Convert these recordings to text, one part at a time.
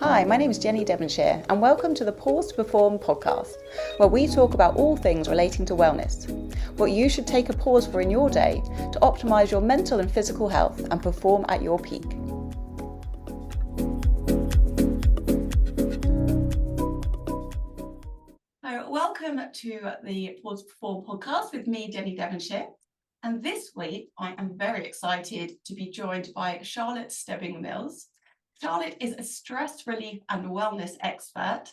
Hi, my name is Jenny Devonshire and welcome to the Pause2Perform podcast, where we talk about all things relating to wellness, what you should take a pause for in your day to optimise your mental and physical health and perform at your peak. Welcome to the Pause2Perform podcast with me, Jenny Devonshire. And this week, I am very excited to be joined by Charlotte Stebbing-Mills. Charlotte is a stress relief and wellness expert,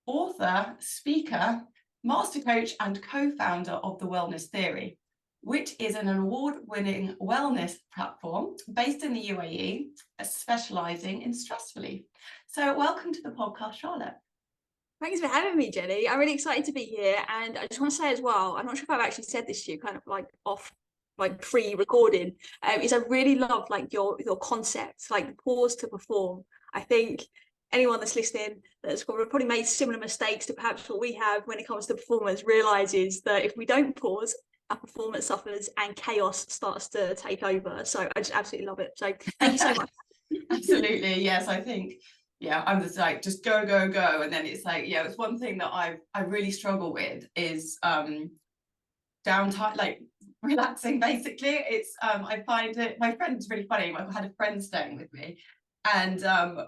author, speaker, master coach, and co-founder of The Wellness Theory, which is an award-winning wellness platform based in the UAE, specialising in stress relief. So welcome to the podcast, Charlotte. Thanks for having me, Jenny. I'm really excited to be here. And I just want to say as well, I'm not sure if I've actually said this to you, kind of like off, like pre-recording, is I really love like your concepts, like pause to perform. I think anyone that's listening that's probably made similar mistakes to perhaps what we have when it comes to performance realizes that if we don't pause, our performance suffers and chaos starts to take over. So I just absolutely love it. So thank you so much. Absolutely. Yes, I think, I'm just like, just go. And then it's like, it's one thing that I really struggle with is downtime, like relaxing, basically. It's I find it, my friend's really funny. I had a friend staying with me and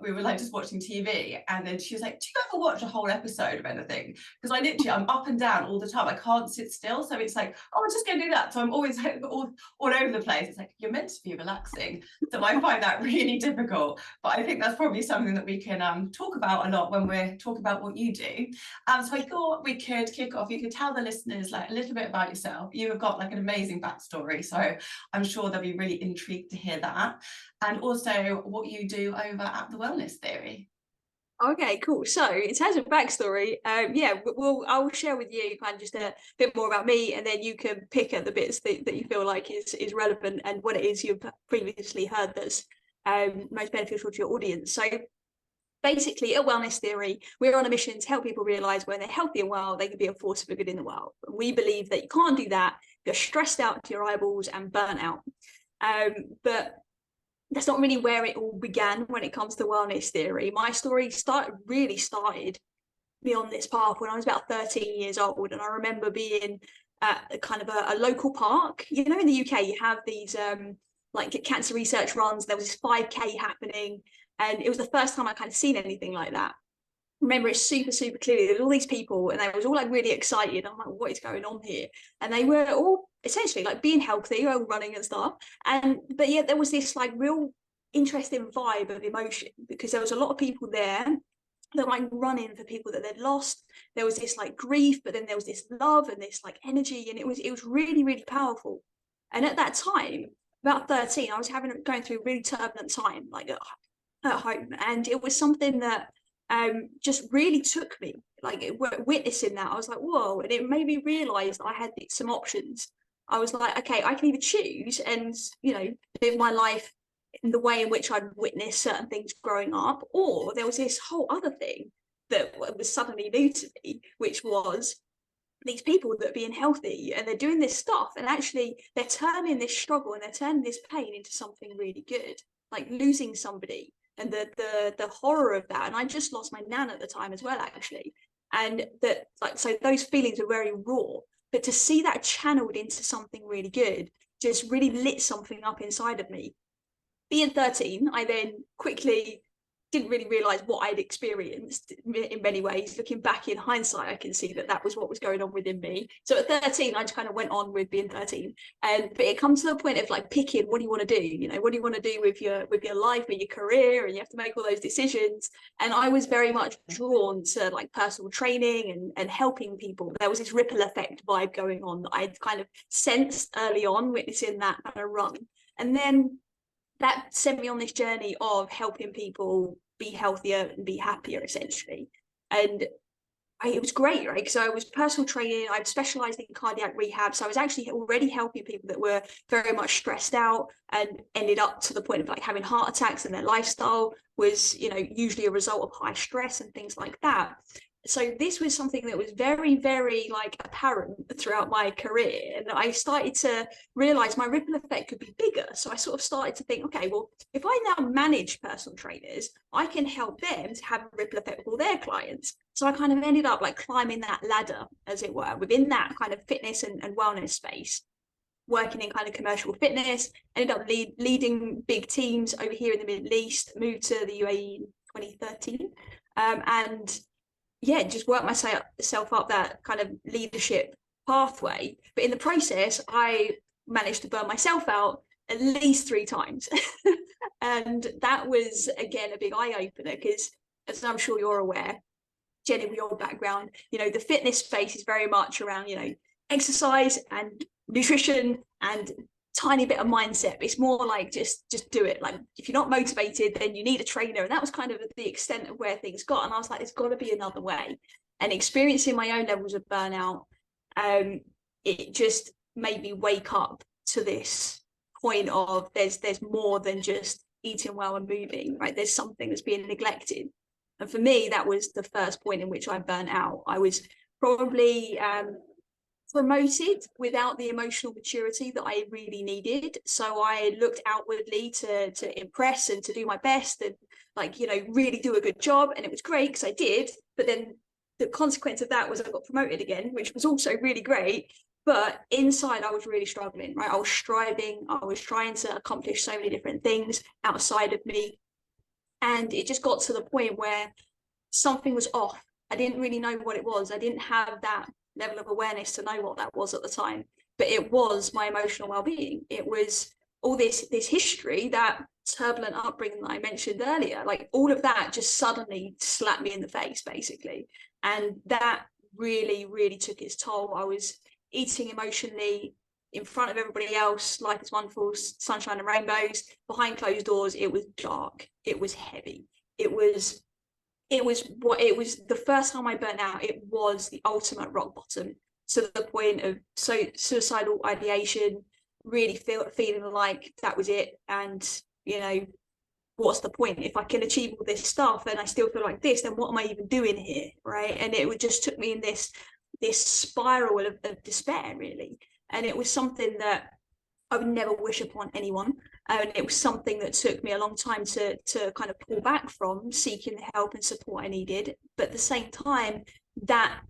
we were like just watching TV, and then she was like, do you ever watch a whole episode of anything? Because I'm up and down all the time. I can't sit still. So it's like, oh, I'm just gonna do that. So I'm always like, all over the place. It's like, you're meant to be relaxing. So I find that really difficult. But I think that's probably something that we can talk about a lot when we're talking about what you do. So I thought we could kick off. You could tell the listeners like a little bit about yourself. You have got like an amazing backstory. So I'm sure they'll be really intrigued to hear that. And also what you do over at The Wellness Theory. Okay, cool. So in terms of backstory, I'll share with you kind of just a bit more about me, and then you can pick at the bits that you feel like is relevant and what it is you've previously heard that's most beneficial to your audience. So basically, at Wellness Theory, we're on a mission to help people realise when they're healthy and well, they can be a force for good in the world. We believe that you can't do that if you're stressed out to your eyeballs and burnt out. But that's not really where it all began when it comes to Wellness Theory. My story started me on this path when I was about 13 years old. And I remember being at kind of a local park. You know, in the UK, you have these like cancer research runs. There was this 5K happening. And it was the first time I kind of seen anything like that. Remember it super clearly. There were all these people and they was all like really excited. I'm like, what is going on here? And they were all essentially like being healthy, all running and stuff. But yeah, there was this like real interesting vibe of emotion, because there was a lot of people there that were like running for people that they'd lost. There was this like grief, but then there was this love and this like energy, and it was really powerful. And at that time, about 13, I was going through a really turbulent time, like at home, and it was something that just really took me, like witnessing that. I was like, whoa. And it made me realize I had some options. I was like, okay, I can either choose and live my life in the way in which I'd witnessed certain things growing up, or there was this whole other thing that was suddenly new to me, which was these people that are being healthy and they're doing this stuff, and actually they're turning this struggle and they're turning this pain into something really good, like losing somebody and the horror of that. And I just lost my nan at the time as well, actually. And that, like, so those feelings are very raw, but to see that channeled into something really good just really lit something up inside of me. Being 13, I then quickly didn't really realize what I'd experienced in many ways. Looking back in hindsight, I can see that was what was going on within me. So at 13, I just kind of went on with being 13. But it comes to the point of like picking, what do you want to do? What do you want to do with your life or your career? And you have to make all those decisions. And I was very much drawn to like personal training and helping people. There was this ripple effect vibe going on that I'd kind of sensed early on, witnessing that kind of run. And then that sent me on this journey of helping people be healthier and be happier, essentially. And it was great, right? So I was personal training. I'd specialised in cardiac rehab. So I was actually already helping people that were very much stressed out and ended up to the point of like having heart attacks, and their lifestyle was, usually a result of high stress and things like that. so this was something that was very, very like apparent throughout my career. And I started to realize my ripple effect could be bigger. So I sort of started to think, okay, well, if I now manage personal trainers, I can help them to have a ripple effect with all their clients. So I kind of ended up like climbing that ladder, as it were, within that kind of fitness and wellness space, working in kind of commercial fitness, ended up leading big teams over here in the Middle East, moved to the UAE in 2013. And yeah, just work myself up that kind of leadership pathway. But in the process, I managed to burn myself out at least 3 times. And that was, again, a big eye-opener because, as I'm sure you're aware, Jenny, with your background, you know, the fitness space is very much around, you know, exercise and nutrition and tiny bit of mindset. It's more like just do it. Like, if you're not motivated, then you need a trainer. And that was kind of the extent of where things got. And I was like, there's got to be another way. And experiencing my own levels of burnout, it just made me wake up to this point of there's more than just eating well and moving, right? There's something that's being neglected. And for me, that was the first point in which I burnt out. I was probably promoted without the emotional maturity that I really needed. So I looked outwardly to impress and to do my best and, like, you know, really do a good job. And it was great because I did. But then the consequence of that was I got promoted again, which was also really great. But inside, I was really struggling, right? I was striving. I was trying to accomplish so many different things outside of me. And it just got to the point where something was off. I didn't really know what it was. I didn't have that level of awareness to know what that was at the time, but it was my emotional well-being. It was all this history, that turbulent upbringing that I mentioned earlier, like all of that just suddenly slapped me in the face, basically. And that really, really took its toll. I was eating emotionally in front of everybody else, life is wonderful, sunshine and rainbows. Behind closed doors, it was dark, it was heavy, it was the first time I burnt out. It was the ultimate rock bottom, to the point of suicidal ideation, really feeling like that was it. And, you know, what's the point if I can achieve all this stuff and I still feel like this? Then what am I even doing here, right? And it just took me in this spiral of despair, really. And it was something that I would never wish upon anyone. And it was something that took me a long time to kind of pull back from, seeking the help and support I needed. But at the same time, that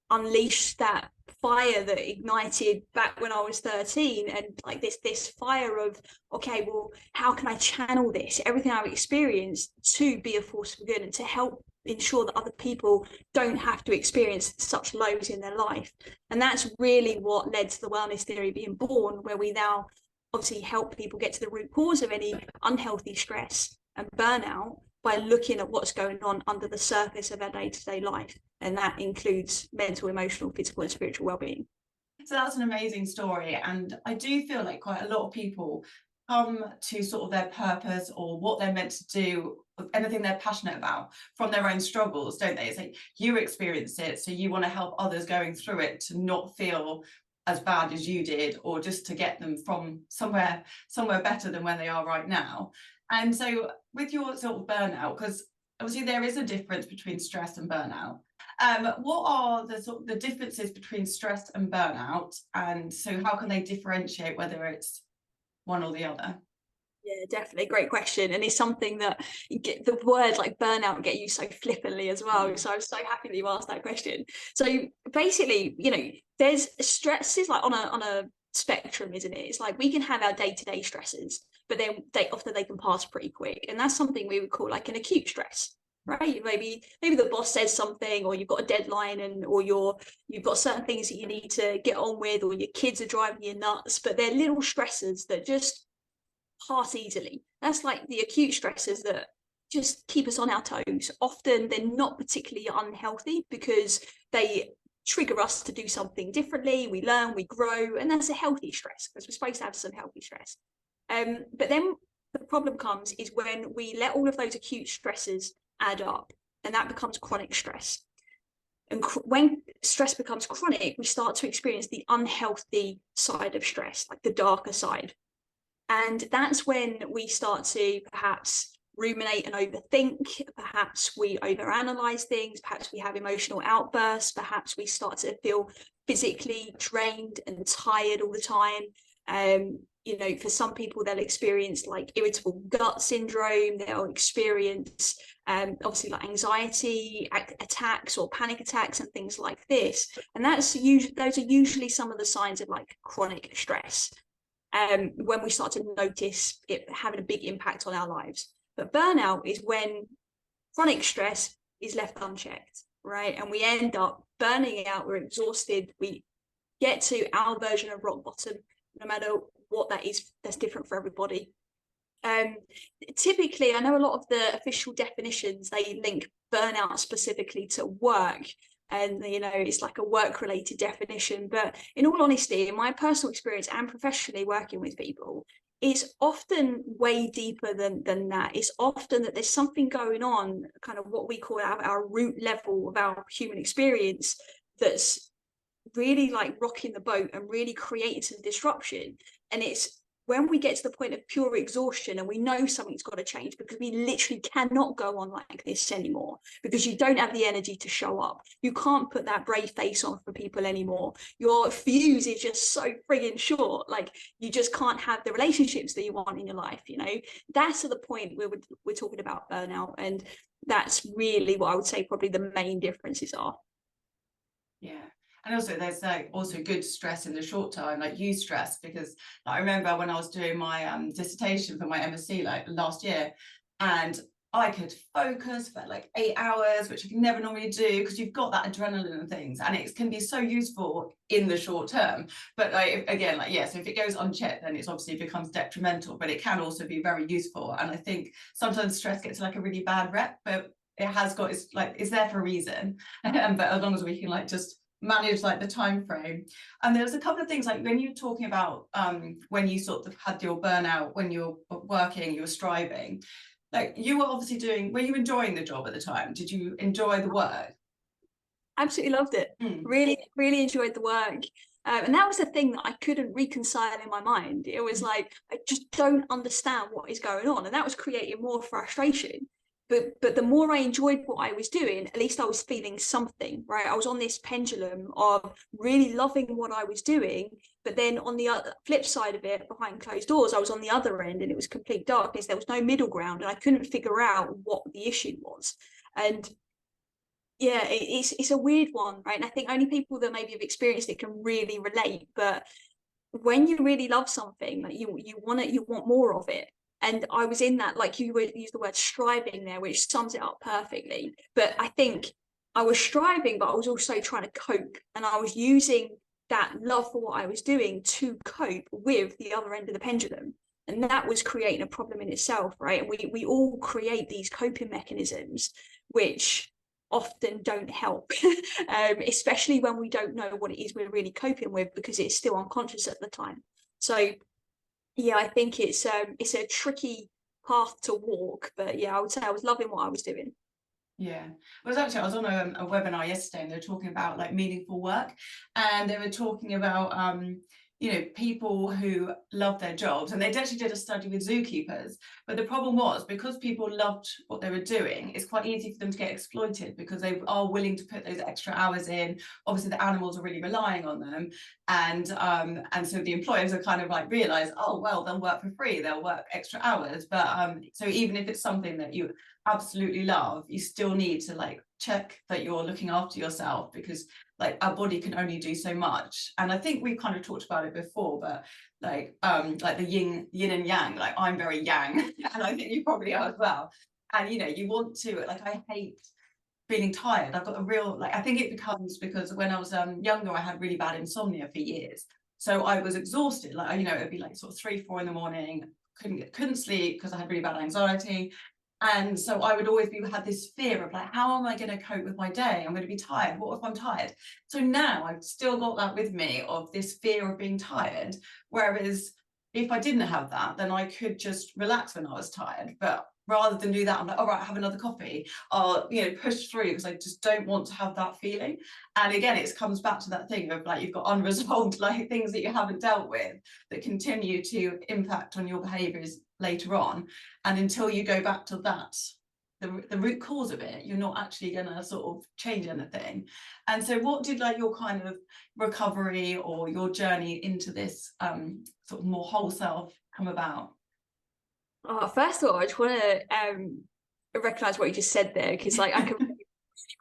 unleashed that fire that ignited back when I was 13, and like this fire of, okay, well, how can I channel this, everything I've experienced, to be a force for good and to help ensure that other people don't have to experience such lows in their life. And that's really what led to the wellness theory being born, where we now obviously help people get to the root cause of any unhealthy stress and burnout by looking at what's going on under the surface of our day-to-day life. And that includes mental, emotional, physical and spiritual well-being. So that's an amazing story. And I do feel like quite a lot of people come to sort of their purpose or what they're meant to do, anything they're passionate about, from their own struggles, don't they? It's like you experienced it, so you want to help others going through it to not feel as bad as you did, or just to get them from somewhere better than where they are right now. And so with your sort of burnout, because obviously there is a difference between stress and burnout. What are the sort of the differences between stress and burnout? And so how can they differentiate whether it's one or the other? Yeah, definitely. Great question. And it's something that the word like burnout get used so flippantly as well. So I'm so happy that you asked that question. So basically, you know, there's stresses like on a spectrum, isn't it? It's like we can have our day-to-day stresses, but then they can pass pretty quick. And that's something we would call like an acute stress, right? Maybe the boss says something, or you've got a deadline, or you've got certain things that you need to get on with, or your kids are driving you nuts, but they're little stresses that just pass easily. That's like the acute stresses that just keep us on our toes. Often they're not particularly unhealthy because they trigger us to do something differently. We learn, we grow, and that's a healthy stress because we're supposed to have some healthy stress. But then the problem comes is when we let all of those acute stresses add up, and that becomes chronic stress. And when stress becomes chronic, we start to experience the unhealthy side of stress, like the darker side. And that's when we start to perhaps ruminate and overthink, perhaps we overanalyze things, perhaps we have emotional outbursts, perhaps we start to feel physically drained and tired all the time. You know, for some people, they'll experience like irritable gut syndrome, they'll experience obviously like anxiety attacks or panic attacks and things like this. And those are usually some of the signs of like chronic stress, when we start to notice it having a big impact on our lives. But burnout is when chronic stress is left unchecked, right? And we end up burning out, we're exhausted, we get to our version of rock bottom, no matter what that is. That's different for everybody. Typically, I know a lot of the official definitions, they link burnout specifically to work, and you know, it's like a work-related definition. But in all honesty, in my personal experience and professionally working with people, it's often way deeper than that. It's often that there's something going on, kind of what we call our root level of our human experience, that's really like rocking the boat and really creating some disruption. And it's when we get to the point of pure exhaustion and we know something's got to change, because we literally cannot go on like this anymore, because you don't have the energy to show up. You can't put that brave face on for people anymore. Your fuse is just so frigging short. Like, you just can't have the relationships that you want in your life, you know. That's at the point where we're talking about burnout. And that's really what I would say probably the main differences are. Yeah. And also there's like also good stress in the short term, like eustress, because I remember when I was doing my dissertation for my MSc like last year, and I could focus for like 8 hours, which I can never normally do because you've got that adrenaline and things, and it can be so useful in the short term. But like, again, like, yeah, so if it goes unchecked, then it obviously becomes detrimental, but it can also be very useful. And I think sometimes stress gets like a really bad rep, but it has got, it's there for a reason. But as long as we can like just manage like the time frame. And there was a couple of things, like when you were talking about when you sort of had your burnout, when you're working, you were striving, like you were obviously were you enjoying the job at the time? Did you enjoy the work? Absolutely loved it. Really enjoyed the work. And that was the thing that I couldn't reconcile in my mind. It was like, I just don't understand what is going on, and that was creating more frustration. But the more I enjoyed what I was doing, at least I was feeling something, right? I was on this pendulum of really loving what I was doing, but then on the other flip side of it, behind closed doors, I was on the other end and it was complete darkness. There was no middle ground, and I couldn't figure out what the issue was. And yeah, it's a weird one, right? And I think only people that maybe have experienced it can really relate. But when you really love something, like you want more of it. And I was in that, like you would use the word striving there, which sums it up perfectly. But I think I was striving, but I was also trying to cope. And I was using that love for what I was doing to cope with the other end of the pendulum. And that was creating a problem in itself, right? And we all create these coping mechanisms, which often don't help, especially when we don't know what it is we're really coping with, because it's still unconscious at the time. So yeah, I think it's a tricky path to walk, but yeah, I would say I was loving what I was doing. Yeah, well, actually, I was on a webinar yesterday, and they were talking about like meaningful work, and they were talking about you know, people who love their jobs, and they actually did a study with zookeepers. But the problem was, because people loved what they were doing, it's quite easy for them to get exploited, because they are willing to put those extra hours in. Obviously the animals are really relying on them, and so the employers are kind of like realize, oh well, they'll work for free, they'll work extra hours. But so even if it's something that you absolutely love, you still need to like check that you're looking after yourself, because like our body can only do so much. And I think we've kind of talked about it before, but like the yin and yang, like I'm very yang and I think you probably are as well. And you know, you want to, like, I hate feeling tired. I've got a real, like, I think it becomes because when I was younger, I had really bad insomnia for years. So I was exhausted, like, you know, it'd be like sort of 3-4 in the morning, couldn't sleep because I had really bad anxiety. And so I would always had this fear of like, how am I going to cope with my day? I'm going to be tired. What if I'm tired? So now I've still got that with me, of this fear of being tired. Whereas if I didn't have that, then I could just relax when I was tired. But rather than do that, I'm like, all right, have another coffee, or push through, because I just don't want to have that feeling. And again, it comes back to that thing of like, you've got unresolved like things that you haven't dealt with that continue to impact on your behaviors later on. And until you go back to that, the root cause of it, you're not actually going to sort of change anything. And so what did like your kind of recovery or your journey into this sort of more whole self come about? Oh, first of all, I just want to recognize what you just said there, because like I can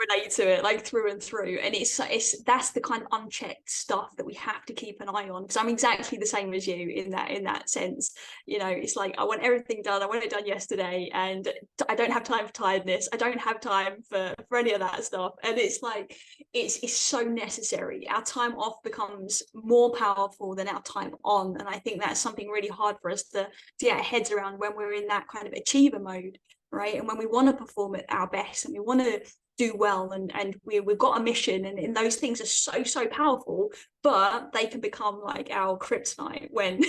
relate to it like through and through, and it's that's the kind of unchecked stuff that we have to keep an eye on, because I'm exactly the same as you in that sense. It's like I want everything done, I want it done yesterday, and I don't have time for tiredness, I don't have time for any of that stuff. And it's like it's so necessary. Our time off becomes more powerful than our time on, and I think that's something really hard for us to get our heads around when we're in that kind of achiever mode, right? And when we want to perform at our best and we want to do well, and we've got a mission, and those things are so powerful, but they can become like our kryptonite when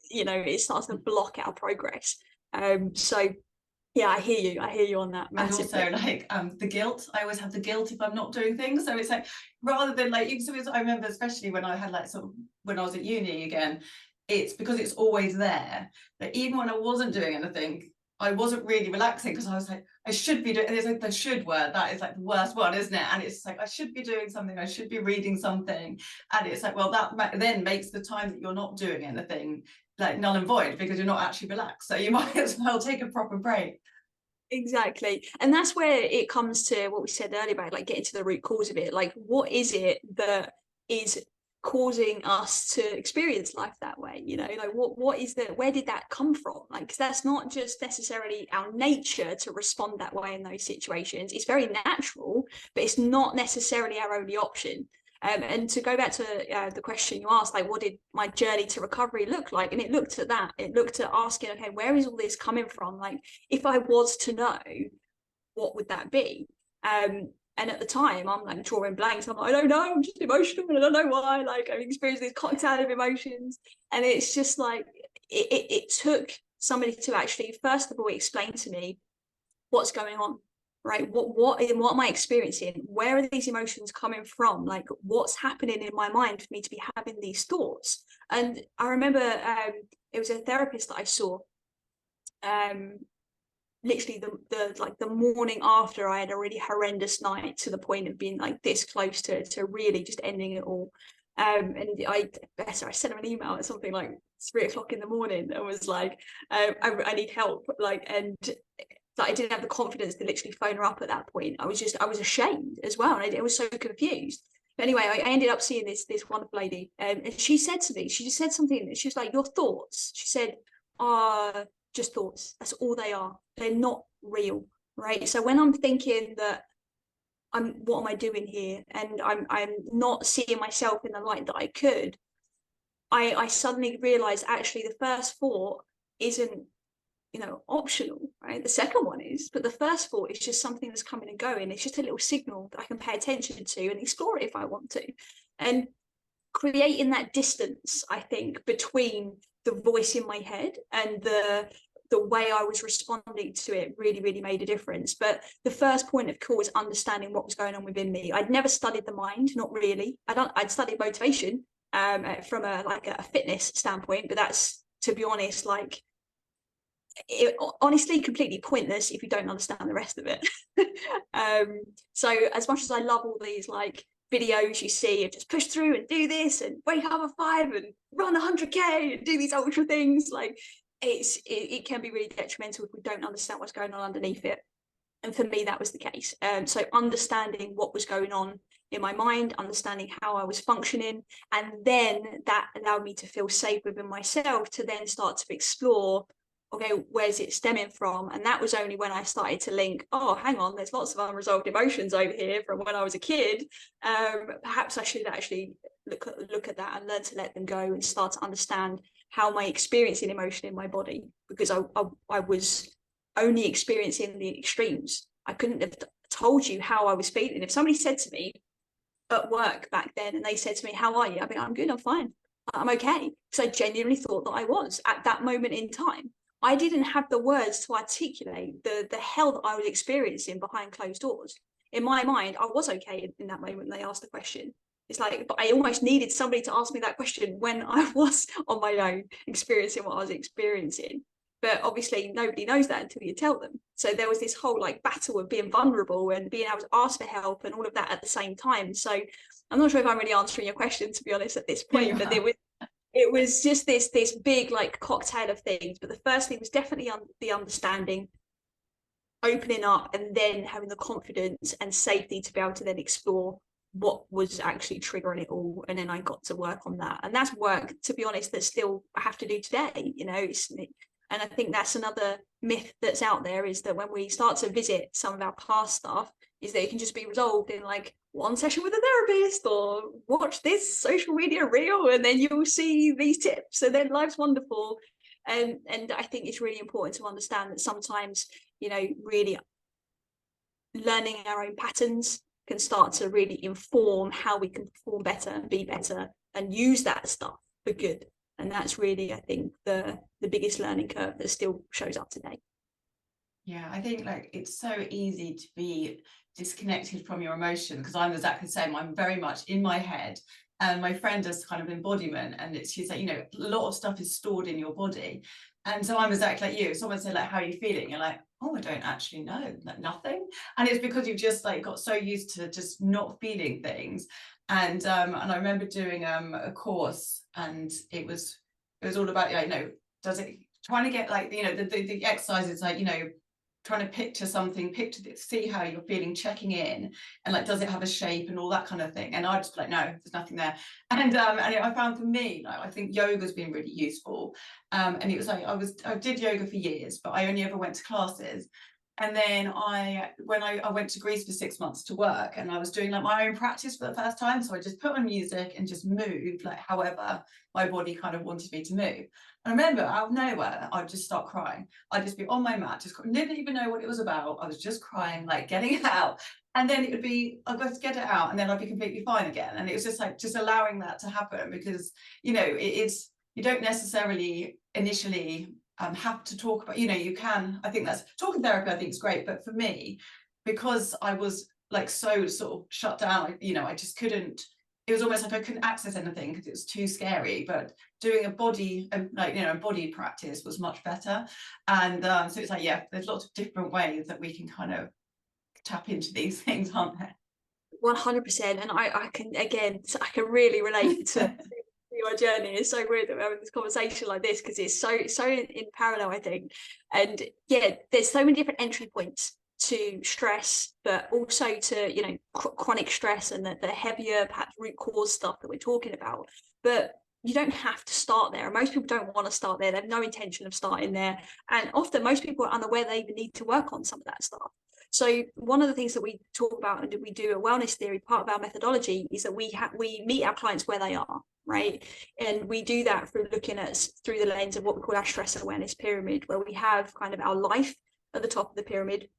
it starts to block our progress. So yeah, I hear you on that massively. And also like the guilt, I always have the guilt if I'm not doing things. So it's like, rather than like, I remember especially when I had like sort of when I was at uni again, it's because it's always there, that even when I wasn't doing anything, I wasn't really relaxing, because I was like, I should be doing, and it's like the should word, that is like the worst one, isn't it? And it's like, I should be doing something, I should be reading something. And it's like, well, that then makes the time that you're not doing anything like null and void, because you're not actually relaxed. So you might as well take a proper break. Exactly. And that's where it comes to what we said earlier about like getting to the root cause of it. Like, what is it that is causing us to experience life that way? Like what is that, where did that come from? Like, 'cause that's not just necessarily our nature to respond that way in those situations. It's very natural, but it's not necessarily our only option. And to go back to the question you asked, like, what did my journey to recovery look like? And it looked at that. It looked at asking, okay, where is all this coming from? Like, if I was to know, what would that be? And at the time, I'm like drawing blanks. I'm like, I don't know, I'm just emotional and I don't know why. Like, I've experienced this cocktail of emotions. And it's just like, it took somebody to actually, first of all, explain to me what's going on, right? What am I experiencing? Where are these emotions coming from? Like, what's happening in my mind for me to be having these thoughts? And I remember it was a therapist that I saw, literally the morning after I had a really horrendous night, to the point of being like this close to really just ending it all. And I sent him an email at something like 3 o'clock in the morning and was like, I need help. Like, and I didn't have the confidence to literally phone her up at that point. I was ashamed as well. And I was so confused. But anyway, I ended up seeing this wonderful lady. And she said to me, she just said something. She was like, your thoughts, she said, are just thoughts. That's all they are. They're not real, right? So when I'm thinking that what am I doing here, and I'm not seeing myself in the light that I could, I suddenly realized actually the first thought isn't optional, right? The second one is, but the first thought is just something that's coming and going. It's just a little signal that I can pay attention to and explore it if I want to. And creating that distance, I think, between the voice in my head and the way I was responding to it really made a difference. But the first point of call was understanding what was going on within me. I'd never studied the mind, not really. I'd studied motivation from a fitness standpoint, but that's, to be honest, like, honestly completely pointless if you don't understand the rest of it. So as much as I love all these like videos you see of just push through and do this and wake up at 5 and run 100k and do these ultra things, like it can be really detrimental if we don't understand what's going on underneath it. And for me, that was the case. So understanding what was going on in my mind, understanding how I was functioning, and then that allowed me to feel safe within myself to then start to explore, okay, where's it stemming from? And that was only when I started to link, oh, hang on, there's lots of unresolved emotions over here from when I was a kid. Perhaps I should actually look at that and learn to let them go and start to understand how am I experiencing emotion in my body, because I was only experiencing the extremes. I couldn't have told you how I was feeling. If somebody said to me at work back then and they said to me, how are you? I'd be like, I'm good, I'm fine, I'm okay, because I genuinely thought that I was at that moment in time. I didn't have the words to articulate the hell that I was experiencing behind closed doors. In my mind, I was okay in that moment when they asked the question. It's like, but I almost needed somebody to ask me that question when I was on my own experiencing what I was experiencing. But obviously nobody knows that until you tell them. So there was this whole like battle of being vulnerable and being able to ask for help and all of that at the same time. So I'm not sure if I'm really answering your question, to be honest, at this point, but it was just this big like cocktail of things. But the first thing was definitely the understanding, opening up, and then having the confidence and safety to be able to then explore what was actually triggering it all. And then I got to work on that, and that's work, to be honest, that still I have to do today, you know. And I think that's another myth that's out there, is that when we start to visit some of our past stuff, is that it can just be resolved in like one session with a therapist, or watch this social media reel and then you'll see these tips and then life's wonderful. And I think it's really important to understand that sometimes, you know, really learning our own patterns can start to really inform how we can perform better and be better and use that stuff for good. And that's really, I think, the biggest learning curve that still shows up today. Yeah, I think like it's so easy to be disconnected from your emotion, because I'm exactly the same. I'm very much in my head, and my friend does kind of embodiment, and she's like, you know, a lot of stuff is stored in your body. And so I'm exactly like you. If someone said like, how are you feeling? You're like, oh, I don't actually know, like nothing. And it's because you've just like got so used to just not feeling things. And I remember doing a course, and it was all about, you know, does it, trying to get like, you know, the exercises, like, you know, trying to picture something, see how you're feeling, checking in, and like, does it have a shape and all that kind of thing. And I just like, no, there's nothing there. And I found for me, like, I think yoga's been really useful. And it was like, I did yoga for years, but I only ever went to classes. And then when I went to Greece for 6 months to work, and I was doing like my own practice for the first time. So I just put on music and just moved like however my body kind of wanted me to move. I remember out of nowhere, I'd just start crying. I'd just be on my mat, just didn't even know what it was about. I was just crying, like getting it out. And then it would be, I'd go to get it out, and then I'd be completely fine again. And it was just like, just allowing that to happen, because, you know, you don't necessarily initially have to talk about, you know, you can, I think that's, talking therapy I think is great. But for me, because I was like so sort of shut down, you know, I just couldn't, it was almost like I couldn't access anything because it was too scary. But doing a body, like, you know, body practice was much better. And so it's like, yeah, there's lots of different ways that we can kind of tap into these things, aren't there? 100%. And I can, again, I can really relate to your journey. It's so weird that we're having this conversation like this, because it's so in parallel, I think. And yeah, there's so many different entry points to stress, but also to, you know, chronic stress and the heavier perhaps root cause stuff that we're talking about. But you don't have to start there. Most people don't want to start there. They have no intention of starting there. And often most people are unaware they even need to work on some of that stuff. So one of the things that we talk about, and we do a wellness theory, part of our methodology, is that we meet our clients where they are, right? And we do that through looking at through the lens of what we call our stress awareness pyramid, where we have kind of our life at the top of the pyramid.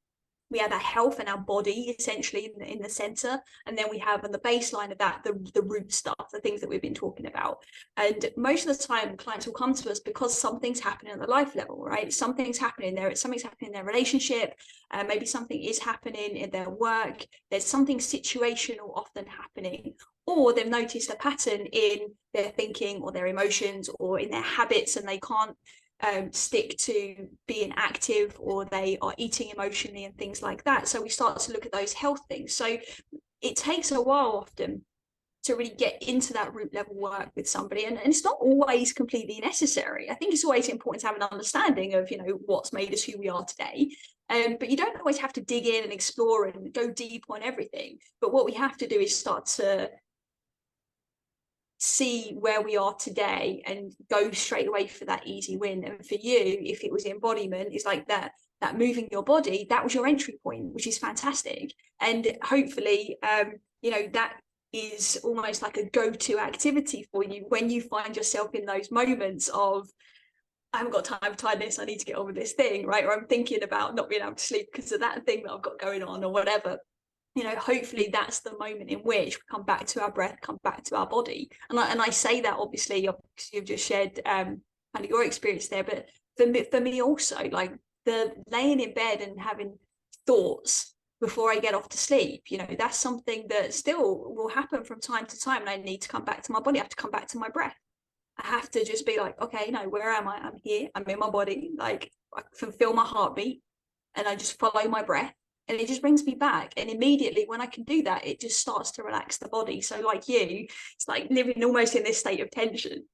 We have our health and our body essentially in the center, and then we have on the baseline of that the root stuff, the things that we've been talking about. And most of the time clients will come to us because something's happening at the life level, right? Something's happening there, something's happening in their relationship, maybe something is happening in their work, there's something situational often happening, or they've noticed a pattern in their thinking or their emotions or in their habits, and they can't stick to being active, or they are eating emotionally and things like that. So we start to look at those health things. So it takes a while often to really get into that root level work with somebody, and it's not always completely necessary. I think it's always important to have an understanding of, you know, what's made us who we are today. But you don't always have to dig in and explore and go deep on everything. But what we have to do is start to see where we are today and go straight away for that easy win. And for you, if it was embodiment, it's like that moving your body, that was your entry point, which is fantastic. And hopefully you know, that is almost like a go-to activity for you when you find yourself in those moments of, I haven't got time for tiredness, I need to get on with this thing, right? Or I'm thinking about not being able to sleep because of that thing that I've got going on, or whatever. You know, hopefully that's the moment in which we come back to our breath, come back to our body. And I say that, obviously, you've just shared kind of your experience there, but for me also, like the laying in bed and having thoughts before I get off to sleep, you know, that's something that still will happen from time to time, and I need to come back to my body. I have to come back to my breath. I have to just be like, okay, no, where am I? I'm here, I'm in my body, like I can feel my heartbeat, and I just follow my breath, and it just brings me back. And immediately when I can do that, it just starts to relax the body. So like you, it's like living almost in this state of tension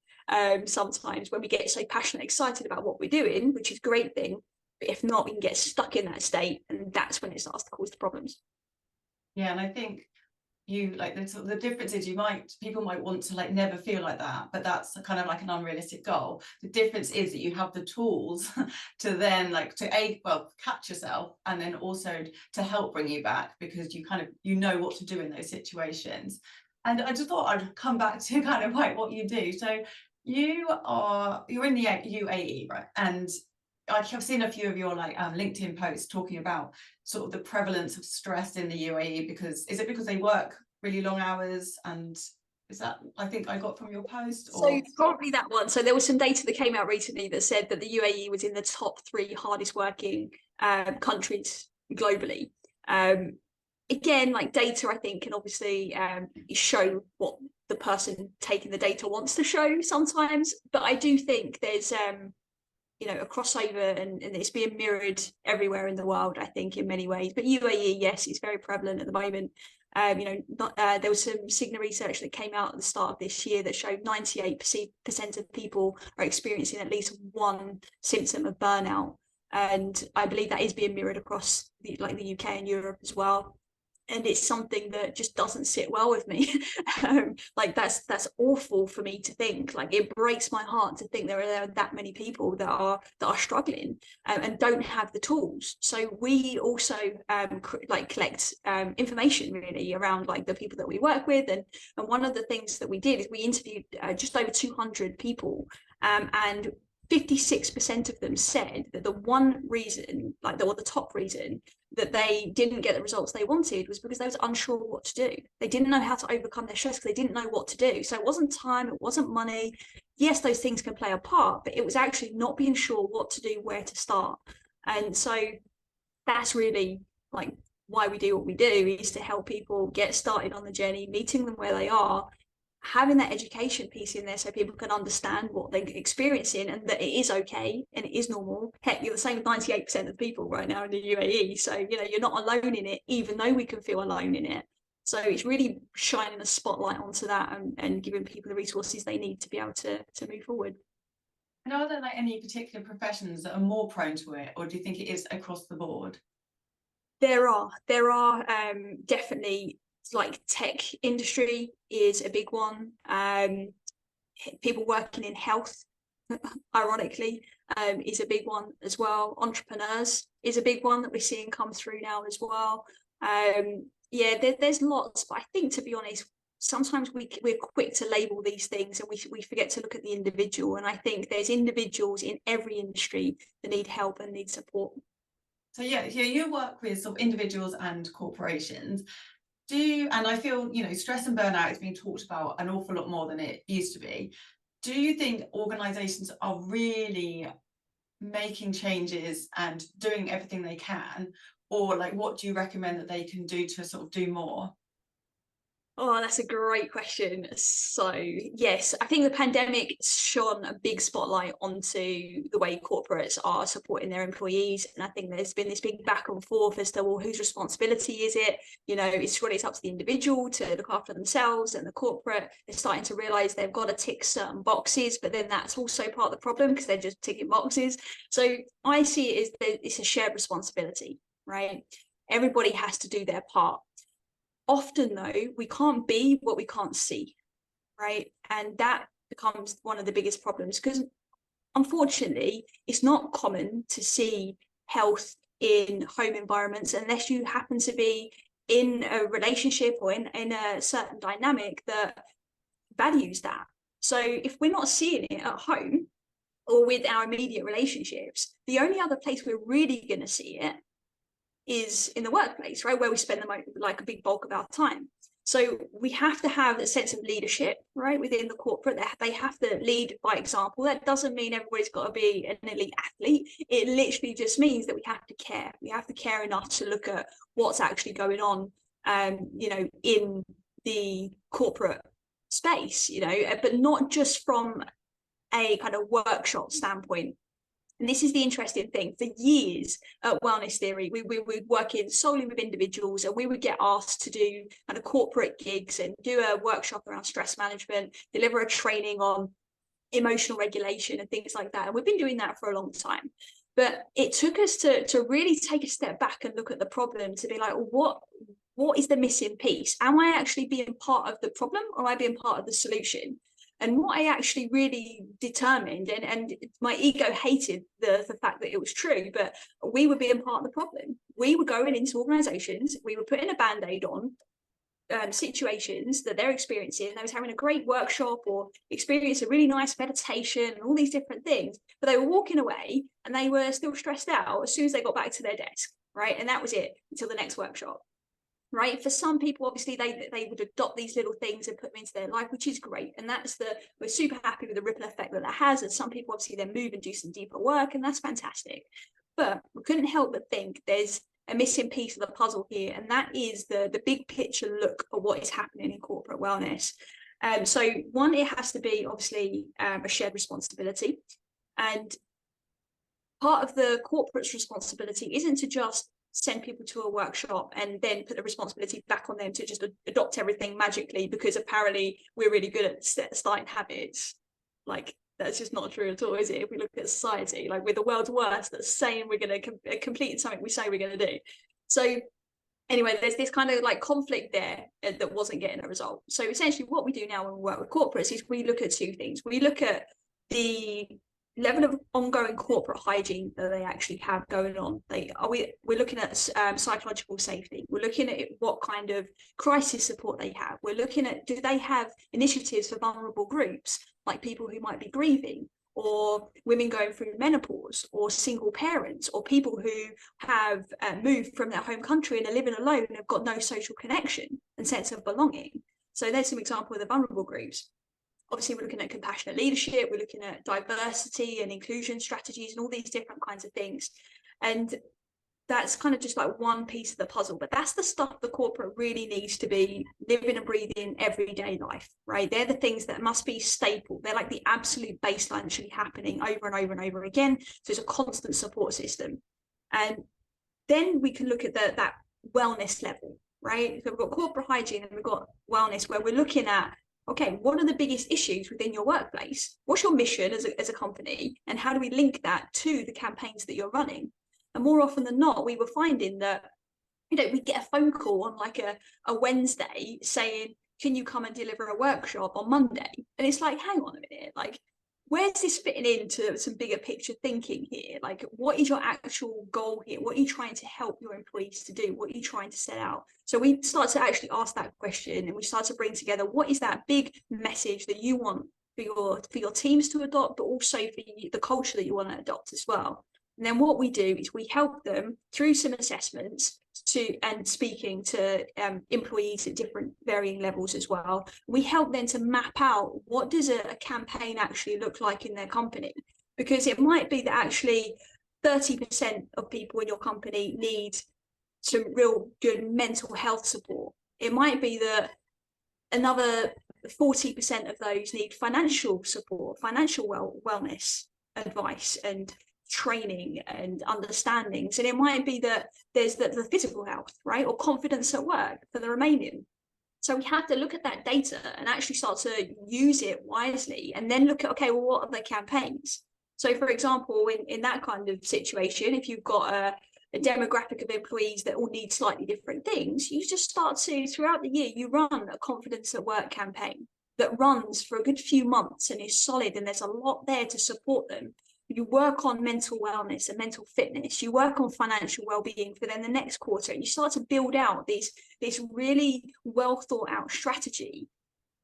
sometimes when we get so passionate, excited about what we're doing, which is a great thing. But if not, we can get stuck in that state, and that's when it starts to cause the problems. Yeah, and I think you like the difference is people might want to like never feel like that, but that's kind of like an unrealistic goal. The difference is that you have the tools to then like catch yourself, and then also to help bring you back, because you kind of know what to do in those situations. And I just thought I'd come back to kind of like what you do. So you're in the UAE, right? And I've seen a few of your like LinkedIn posts talking about sort of the prevalence of stress in the UAE, because they work really long hours? And is that, I think I got from your post? Or? So probably that one. So there was some data that came out recently that said that the UAE was in the top 3 hardest working countries globally. Again, like data, I think, can obviously show what the person taking the data wants to show sometimes. But I do think there's you know, a crossover, and it's being mirrored everywhere in the world, I think, in many ways. But UAE, yes, it's very prevalent at the moment. You know, there was some Cigna research that came out at the start of this year that showed 98% of people are experiencing at least one symptom of burnout. And I believe that is being mirrored across the UK and Europe as well. And it's something that just doesn't sit well with me. Like that's awful for me to think. Like it breaks my heart to think there are that many people that are struggling and don't have the tools. So we also collect information really around like the people that we work with, and one of the things that we did is we interviewed just over 200 people, and 56% of them said that the one reason, the top reason that they didn't get the results they wanted was because they was unsure what to do. They didn't know how to overcome their stress because they didn't know what to do. So it wasn't time, it wasn't money. Yes, those things can play a part, but it was actually not being sure what to do, where to start. And so that's really like why we do what we do, is to help people get started on the journey, meeting them where they are, having that education piece in there so people can understand what they're experiencing and that it is okay and it is normal. Heck, you're the same with 98% of people right now in the UAE. So, you know, you're not alone in it, even though we can feel alone in it. So it's really shining a spotlight onto that and giving people the resources they need to be able to move forward. And are there like any particular professions that are more prone to it, or do you think it is across the board? There are definitely, like tech industry is a big one. People working in health, ironically, is a big one as well. Entrepreneurs is a big one that we're seeing come through now as well. There's lots, but I think, to be honest, sometimes we're quick to label these things and we forget to look at the individual. And I think there's individuals in every industry that need help and need support. So you work with sort of individuals and corporations. And I feel, you know, stress and burnout is being talked about an awful lot more than it used to be. Do you think organizations are really making changes and doing everything they can, or like what do you recommend that they can do to sort of do more? Oh, that's a great question. So, yes, I think the pandemic shone a big spotlight onto the way corporates are supporting their employees. And I think there's been this big back and forth as to, well, whose responsibility is it? You know, it's up to the individual to look after themselves, and the corporate is starting to realize they've got to tick certain boxes, but then that's also part of the problem because they're just ticking boxes. So I see it as it's a shared responsibility, right? Everybody has to do their part. Often, though, we can't be what we can't see, right? And that becomes one of the biggest problems, because unfortunately, it's not common to see health in home environments unless you happen to be in a relationship or in a certain dynamic that values that. So if we're not seeing it at home or with our immediate relationships, the only other place we're really going to see it is in the workplace, right, where we spend like a big bulk of our time. So we have to have a sense of leadership, right, within the corporate. They have to lead by example. That doesn't mean everybody's got to be an elite athlete. It literally just means that we have to care. We have to care enough to look at what's actually going on, in the corporate space, but not just from a kind of workshop standpoint. And this is the interesting thing. For years at Wellness Theory, we were working solely with individuals, and we would get asked to do kind of corporate gigs and do a workshop around stress management, deliver a training on emotional regulation and things like that. And we've been doing that for a long time. But it took us to really take a step back and look at the problem, to be like, what is the missing piece? Am I actually being part of the problem, or am I being part of the solution? And what I actually really determined, and my ego hated the fact that it was true, but we were being part of the problem. We were going into organizations, we were putting a Band-Aid on situations that they're experiencing. They was having a great workshop or experience a really nice meditation and all these different things, but they were walking away and they were still stressed out as soon as they got back to their desk, right? And that was it until the next workshop. Right. For some people, obviously, they would adopt these little things and put them into their life, which is great. And we're super happy with the ripple effect that has. And some people, obviously, then move and do some deeper work, and that's fantastic. But we couldn't help but think there's a missing piece of the puzzle here, and that is the big picture look at what is happening in corporate wellness. So one, it has to be obviously a shared responsibility, and part of the corporate's responsibility isn't to just send people to a workshop and then put the responsibility back on them to just adopt everything magically because apparently we're really good at starting habits. Like, that's just not true at all, is it? If we look at society, like, we're the world's worst at saying we're going to complete something we say we're going to do. So anyway, there's this kind of like conflict there that wasn't getting a result. So essentially what we do now when we work with corporates is we look at two things. We look at the level of ongoing corporate hygiene that they actually have going on. We're looking at psychological safety. We're looking at what kind of crisis support they have. We're looking at, do they have initiatives for vulnerable groups, like people who might be grieving, or women going through menopause, or single parents, or people who have moved from their home country and are living alone and have got no social connection and sense of belonging. So there's some example of the vulnerable groups. Obviously, we're looking at compassionate leadership, we're looking at diversity and inclusion strategies and all these different kinds of things. And that's kind of just like one piece of the puzzle, but that's the stuff the corporate really needs to be living and breathing everyday life, right? They're the things that must be staple. They're like the absolute baseline that should be happening over and over and over again. So it's a constant support system. And then we can look at that wellness level, right? So we've got corporate hygiene and we've got wellness, where we're looking at, okay, what are the biggest issues within your workplace? What's your mission as a company? And how do we link that to the campaigns that you're running? And more often than not, we were finding that, we get a phone call on like a Wednesday saying, can you come and deliver a workshop on Monday? And it's like, hang on a minute, like, where's this fitting into some bigger picture thinking here? Like, what is your actual goal here? What are you trying to help your employees to do? What are you trying to set out? So we start to actually ask that question, and we start to bring together, what is that big message that you want for your teams to adopt, but also for the culture that you want to adopt as well. And then what we do is we help them through some assessments and speaking to employees at different varying levels as well. We help them to map out, what does a campaign actually look like in their company? Because it might be that actually 30% of people in your company need some real good mental health support. It might be that another 40% of those need financial support, financial wellness advice and training and understandings. And it might be that there's the physical health, right, or confidence at work for the remaining. So we have to look at that data and actually start to use it wisely, and then look at, okay, well, what are the campaigns? So for example, in that kind of situation, if you've got a demographic of employees that all need slightly different things, you just start to, throughout the year, you run a confidence at work campaign that runs for a good few months and is solid, and there's a lot there to support them. You work on mental wellness and mental fitness, you work on financial well-being for then the next quarter, and you start to build out this really well thought out strategy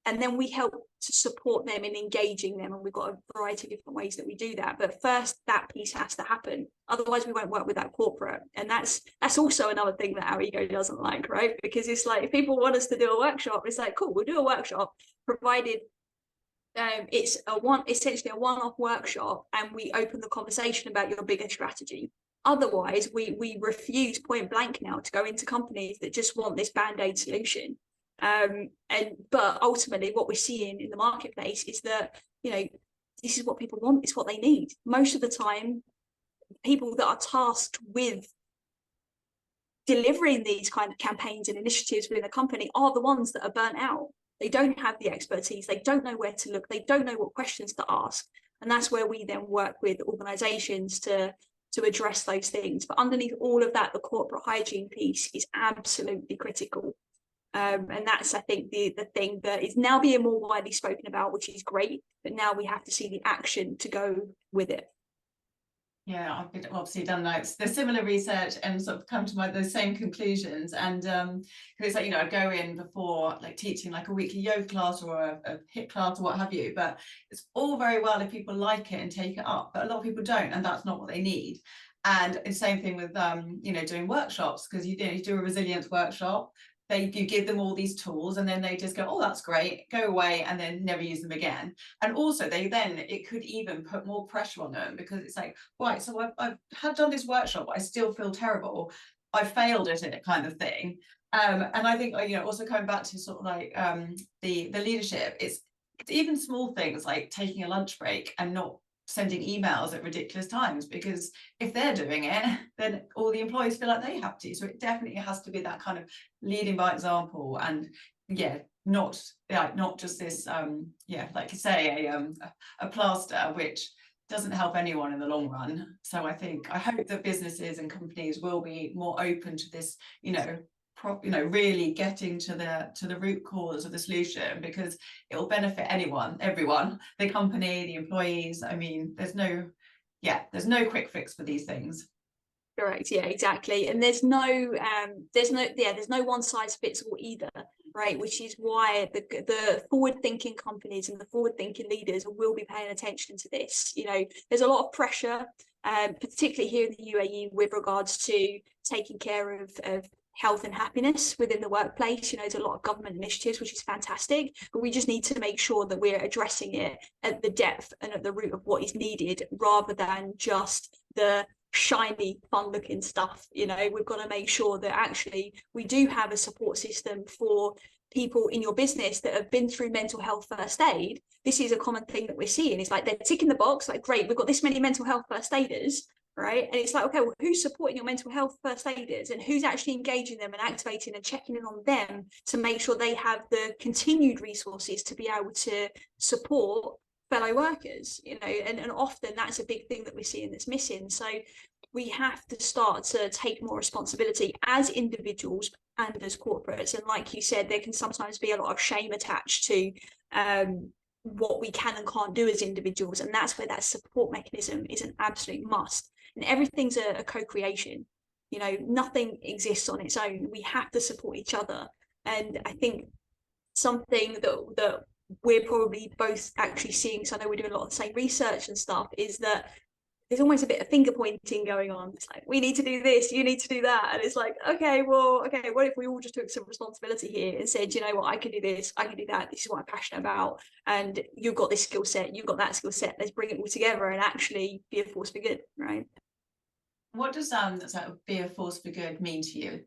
and then we help to support them in engaging them, and we've got a variety of different ways that we do that. But first, that piece has to happen, otherwise we won't work with that corporate. And that's also another thing that our ego doesn't like, right? Because it's like, if people want us to do a workshop, it's like, cool, we'll do a workshop, provided it's essentially a one-off workshop, and we open the conversation about your bigger strategy. Otherwise, we refuse point blank now to go into companies that just want this band-aid solution. But ultimately, what we're seeing in the marketplace is that, this is what people want, it's what they need. Most of the time, people that are tasked with delivering these kind of campaigns and initiatives within a company are the ones that are burnt out. They don't have the expertise, they don't know where to look, they don't know what questions to ask. And that's where we then work with organizations to address those things. But underneath all of that, the corporate hygiene piece is absolutely critical. And that's, I think, the thing that is now being more widely spoken about, which is great, but now we have to see the action to go with it. Yeah, I've obviously done the similar research and sort of come to the same conclusions. And it's like, I go in before like teaching like a weekly yoga class or a HIIT class or what have you, but it's all very well if people like it and take it up, but a lot of people don't, and that's not what they need. And the same thing with doing workshops, because you do a resilience workshop, you give them all these tools, and then they just go, oh, that's great, go away, and then never use them again. And also it could even put more pressure on them, because it's like, right, so I've done this workshop, but I still feel terrible, I failed at it, kind of thing. And I think, also coming back to sort of like the leadership, it's even small things like taking a lunch break and not sending emails at ridiculous times, because if they're doing it, then all the employees feel like they have to. So it definitely has to be that kind of leading by example, and not just this like you say, a plaster which doesn't help anyone in the long run. So I hope that businesses and companies will be more open to this, really getting to the root cause of the solution, because it will benefit everyone, the company, the employees. I mean, there's no quick fix for these things. Correct. Yeah, exactly. And there's no one size fits all either, right? Which is why the forward-thinking companies and the forward-thinking leaders will be paying attention to this. There's a lot of pressure, particularly here in the UAE, with regards to taking care of health and happiness within the workplace. There's a lot of government initiatives, which is fantastic, but we just need to make sure that we're addressing it at the depth and at the root of what is needed, rather than just the shiny, fun-looking stuff. We've got to make sure that actually we do have a support system for people in your business that have been through mental health first aid. This is a common thing that we're seeing. It's like they're ticking the box, like, great, we've got this many mental health first aiders, right? And it's like, okay, well, who's supporting your mental health first aiders, and who's actually engaging them and activating and checking in on them to make sure they have the continued resources to be able to support fellow workers, and often that's a big thing that we're seeing that's missing. So we have to start to take more responsibility as individuals and as corporates. And like you said, there can sometimes be a lot of shame attached to what we can and can't do as individuals, and that's where that support mechanism is an absolute must. And everything's a co-creation. Nothing exists on its own. We have to support each other. And I think something that we're probably both actually seeing, so I know we're doing a lot of the same research and stuff, is that there's almost a bit of finger pointing going on. It's like, we need to do this, you need to do that. And it's like, okay, what if we all just took some responsibility here and said, I can do this, I can do that, this is what I'm passionate about, and you've got this skill set, you've got that skill set, let's bring it all together and actually be a force for good, right? What does be a force for good mean to you?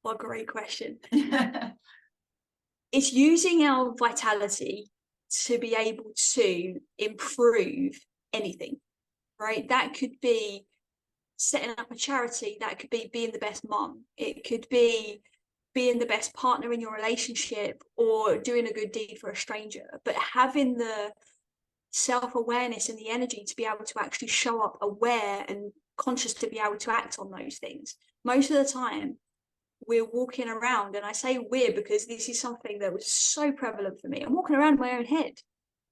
What a great question. It's using our vitality to be able to improve anything, right? That could be setting up a charity, that could be being the best mom, it could be being the best partner in your relationship, or doing a good deed for a stranger. But having the self-awareness and the energy to be able to actually show up aware and conscious to be able to act on those things. Most of the time we're walking around, and I say we're because this is something that was so prevalent for me, I'm walking around in my own head.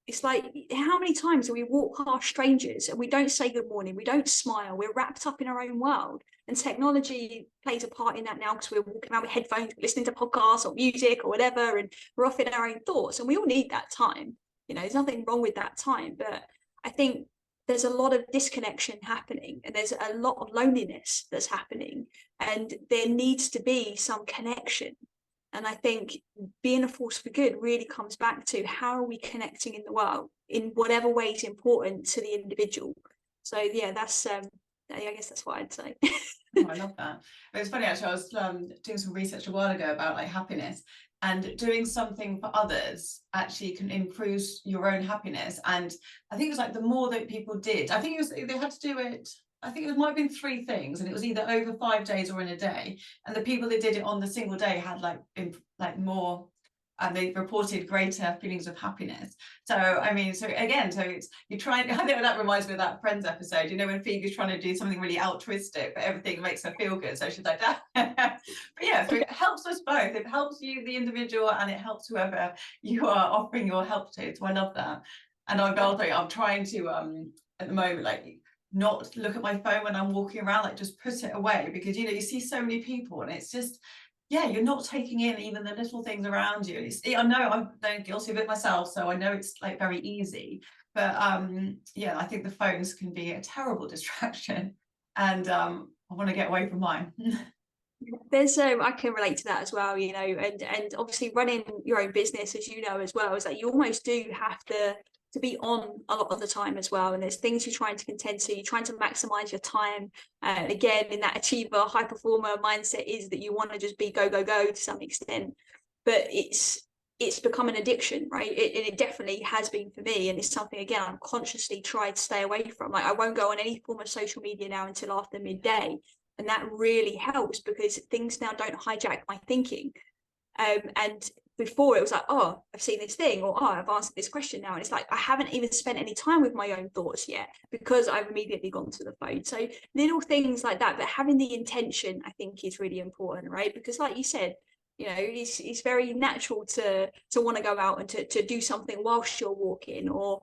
it's like, how many times do we walk past strangers and we don't say good morning, we don't smile, we're wrapped up in our own world? And technology plays a part in that now, because we're walking around with headphones, listening to podcasts or music or whatever, and we're off in our own thoughts. And we all need that time. You know, there's nothing wrong with that time. But I think there's a lot of disconnection happening, and there's a lot of loneliness that's happening, and there needs to be some connection. And I think being a force for good really comes back to, how are we connecting in the world in whatever way is important to the individual. So yeah, that's I guess that's what I'd say. Oh, I love that. It was funny actually, I was doing some research a while ago about like happiness, and doing something for others actually can improve your own happiness. And I think it was like, the more that people did, I think it was, they had to do it, I think it might have been 3 things, and it was either over 5 days or in a day. And the people that did it on the single day had like more, and they reported greater feelings of happiness. So I mean, so again, so it's, you try, I know that reminds me of that Friends episode, you know, when Phoebe's trying to do something really altruistic, but everything makes her feel good, so she's like that. But yeah, so it helps us both. It helps you, the individual, and it helps whoever you are offering your help to. So I love that. And I'm trying to at the moment, like, not look at my phone when I'm walking around, like just put it away, because, you know, you see so many people and it's just, yeah, you're not taking in even the little things around you. I know I'm guilty of it myself, so I know it's like very easy, but yeah, I think the phones can be a terrible distraction, and I want to get away from mine. There's I can relate to that as well, you know, and obviously running your own business, as you know as well, is that you almost do have to be on a lot of the time as well, and there's things you're trying to contend to, you're trying to maximize your time, and again, in that achiever, high performer mindset, is that you want to just be go to some extent, but it's become an addiction, right? It definitely has been for me, and it's something, again, I'm consciously trying to stay away from. Like, I won't go on any form of social media now until after midday, and that really helps, because things now don't hijack my thinking. And before, it was like, oh, I've seen this thing, or oh, I've answered this question now, and it's like I haven't even spent any time with my own thoughts yet, because I've immediately gone to the phone. So little things like that, but having the intention, I think, is really important, right? Because like you said, you know, it's very natural to want to go out and to do something whilst you're walking, or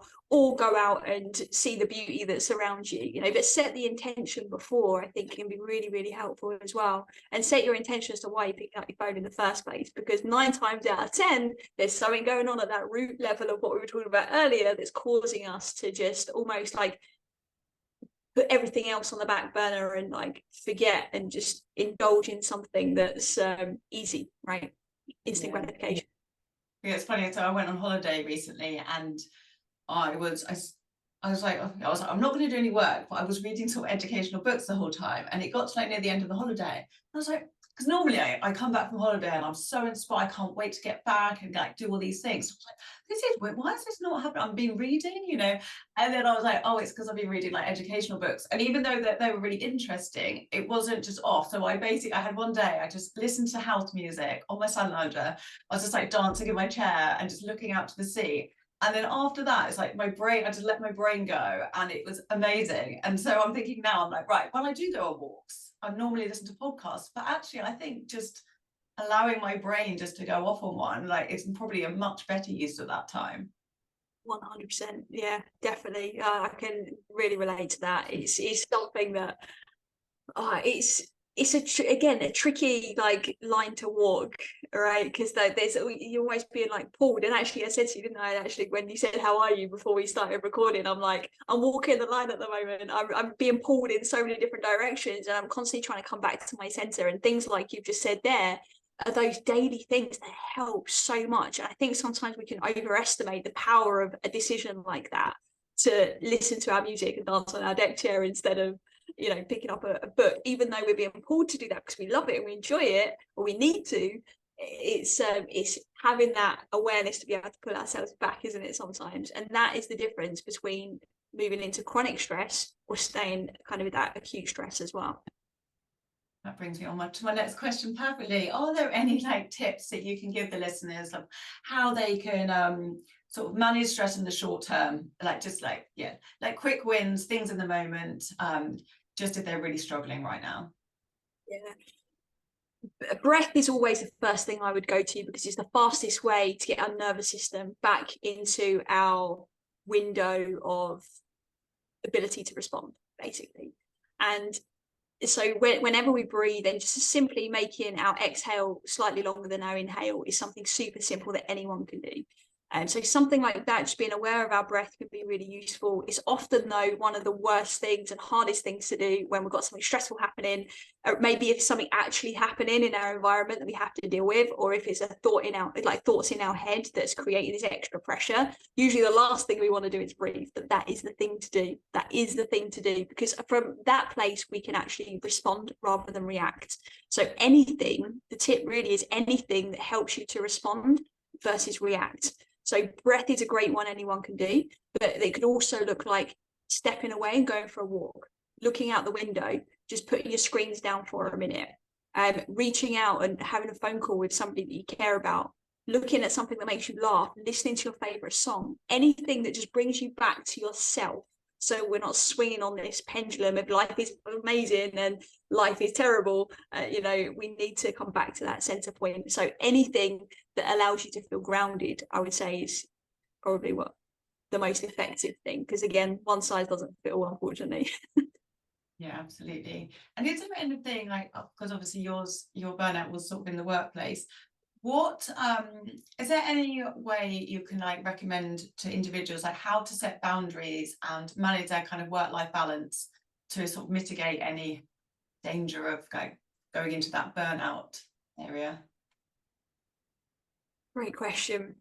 go out and see the beauty that surrounds you, you know, but set the intention before, I think, can be really, really helpful as well. And set your intention as to why you're picking up your phone in the first place, because 9 times out of 10, there's something going on at that root level of what we were talking about earlier that's causing us to just almost like put everything else on the back burner and like forget and just indulge in something that's easy, right? Instant gratification. Yeah, it's funny. So I went on holiday recently, and I was like, I'm not going to do any work, but I was reading sort of educational books the whole time, and it got to like near the end of the holiday. I was like, because normally I come back from holiday and I'm so inspired, I can't wait to get back and like do all these things. So I was like, this is weird. Why is this not happening? I've been reading, you know, and then I was like, oh, it's because I've been reading like educational books, and even though they were really interesting, it wasn't just off. So I had one day I just listened to house music on my sun lounger. I was just like dancing in my chair and just looking out to the sea. And then after that, it's like my brain, I just let my brain go, and it was amazing. And so I'm thinking now, I'm like, right, when I do go on walks, I normally listen to podcasts, but actually I think just allowing my brain just to go off on one, like, it's probably a much better use of that time. 100%. Yeah, definitely. I can really relate to that. It's something that it's a tricky like line to walk, right? Because there's you're always being like pulled. And actually, I said to you, didn't I, actually, when you said how are you before we started recording, I'm like, I'm walking the line at the moment. I'm being pulled in so many different directions, and I'm constantly trying to come back to my center. And things like you've just said there are those daily things that help so much. And I think sometimes we can overestimate the power of a decision like that, to listen to our music and dance on our deck chair instead of, you know, picking up a book, even though we're being pulled to do that because we love it and we enjoy it, or we need to. It's having that awareness to be able to pull ourselves back, isn't it, sometimes? And that is the difference between moving into chronic stress or staying kind of with that acute stress as well. That brings me on to my next question perfectly. Are there any like tips that you can give the listeners of how they can sort of manage stress in the short term, like just like, yeah, like quick wins, things in the moment, just if they're really struggling right now? Yeah, breath is always the first thing I would go to, because it's the fastest way to get our nervous system back into our window of ability to respond, basically. And so whenever we breathe, then just simply making our exhale slightly longer than our inhale is something super simple that anyone can do. And so something like that, just being aware of our breath, can be really useful. It's often, though, one of the worst things and hardest things to do when we've got something stressful happening, or maybe if something actually happening in our environment that we have to deal with, or if it's a thought in our, like thoughts in our head that's creating this extra pressure. Usually the last thing we want to do is breathe, but that is the thing to do. That is the thing to do, because from that place, we can actually respond rather than react. So anything, the tip really is anything that helps you to respond versus react. So breath is a great one anyone can do, but it could also look like stepping away and going for a walk, looking out the window, just putting your screens down for a minute, reaching out and having a phone call with somebody that you care about, looking at something that makes you laugh, listening to your favorite song, anything that just brings you back to yourself. So we're not swinging on this pendulum of life is amazing and life is terrible. We need to come back to that center point. So anything that allows you to feel grounded, I would say, is probably what the most effective thing. Because again, one size doesn't fit all, unfortunately. Yeah, absolutely. And is there anything like, because obviously your burnout was sort of in the workplace, what is there any way you can like recommend to individuals like how to set boundaries and manage their kind of work-life balance to sort of mitigate any danger of going into that burnout area? Great question.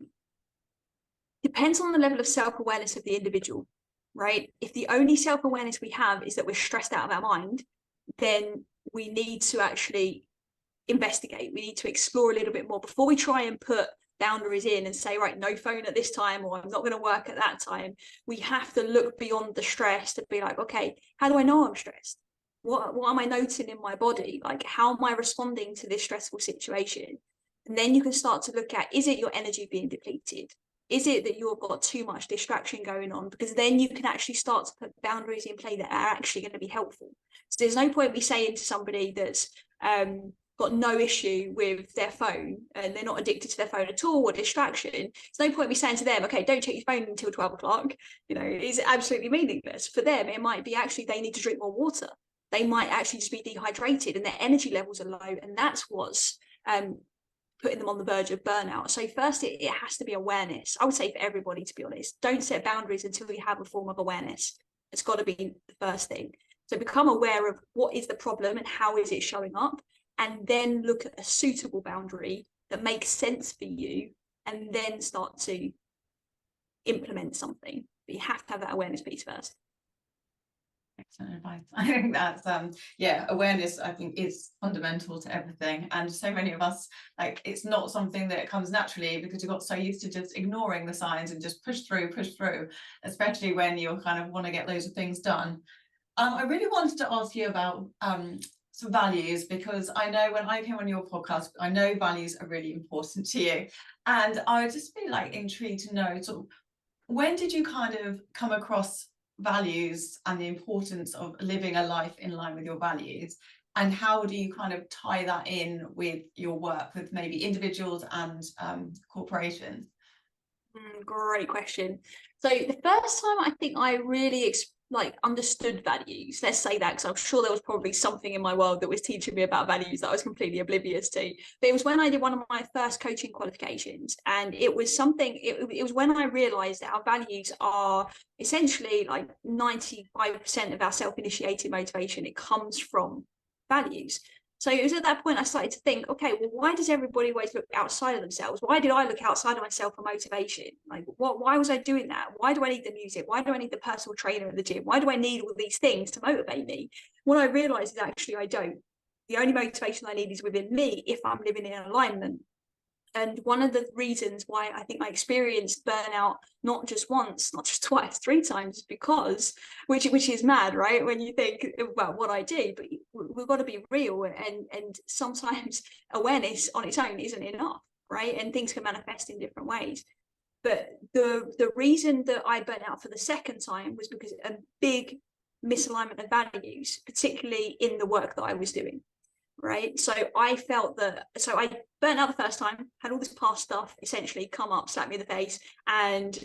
Depends on the level of self-awareness of the individual, right? If the only self-awareness we have is that we're stressed out of our mind, then we need to actually investigate. We need to explore a little bit more before we try and put boundaries in and say, right, no phone at this time, or I'm not going to work at that time. We have to look beyond the stress to be like, okay, how do I know I'm stressed? What am I noticing in my body? Like, how am I responding to this stressful situation? And then you can start to look at, is it your energy being depleted? Is it that you've got too much distraction going on? Because then you can actually start to put boundaries in play that are actually going to be helpful. So there's no point me saying to somebody that's got no issue with their phone and they're not addicted to their phone at all or distraction. There's no point me saying to them, okay, don't check your phone until 12 o'clock. It's absolutely meaningless. For them, it might be actually they need to drink more water. They might actually just be dehydrated and their energy levels are low. And that's what's putting them on the verge of burnout. So first, it has to be awareness. I would say for everybody, to be honest, don't set boundaries until you have a form of awareness. It's got to be the first thing. So become aware of what is the problem and how is it showing up, and then look at a suitable boundary that makes sense for you, and then start to implement something. But you have to have that awareness piece first. Excellent advice. I think that's awareness I think is fundamental to everything, and so many of us, like, it's not something that comes naturally because you got so used to just ignoring the signs and just push through, especially when you kind of want to get loads of things done. I really wanted to ask you about some values, because I know when I came on your podcast, I know values are really important to you, and I would just be like intrigued to know sort of when did you kind of come across values and the importance of living a life in line with your values, and how do you kind of tie that in with your work with maybe individuals and corporations? Great question. So the first time I think I really understood values, let's say that, because I'm sure there was probably something in my world that was teaching me about values that I was completely oblivious to, but it was when I did one of my first coaching qualifications, and it was something, it was when I realized that our values are essentially like 95% of our self-initiated motivation. It comes from values. So it was at that point I started to think, okay, well, why does everybody always look outside of themselves? Why did I look outside of myself for motivation? Like, why was I doing that? Why do I need the music? Why do I need the personal trainer at the gym? Why do I need all these things to motivate me? What I realized is actually I don't. The only motivation I need is within me if I'm living in alignment. And one of the reasons why I think I experienced burnout, not just once, not just twice, 3 times, is because, which is mad, right? When you think about what I do, but we've got to be real, and sometimes awareness on its own isn't enough, right? And things can manifest in different ways. But the reason that I burnt out for the second time was because a big misalignment of values, particularly in the work that I was doing. Right. So I felt that, so I burnt out the first time, had all this past stuff essentially come up, slap me in the face, and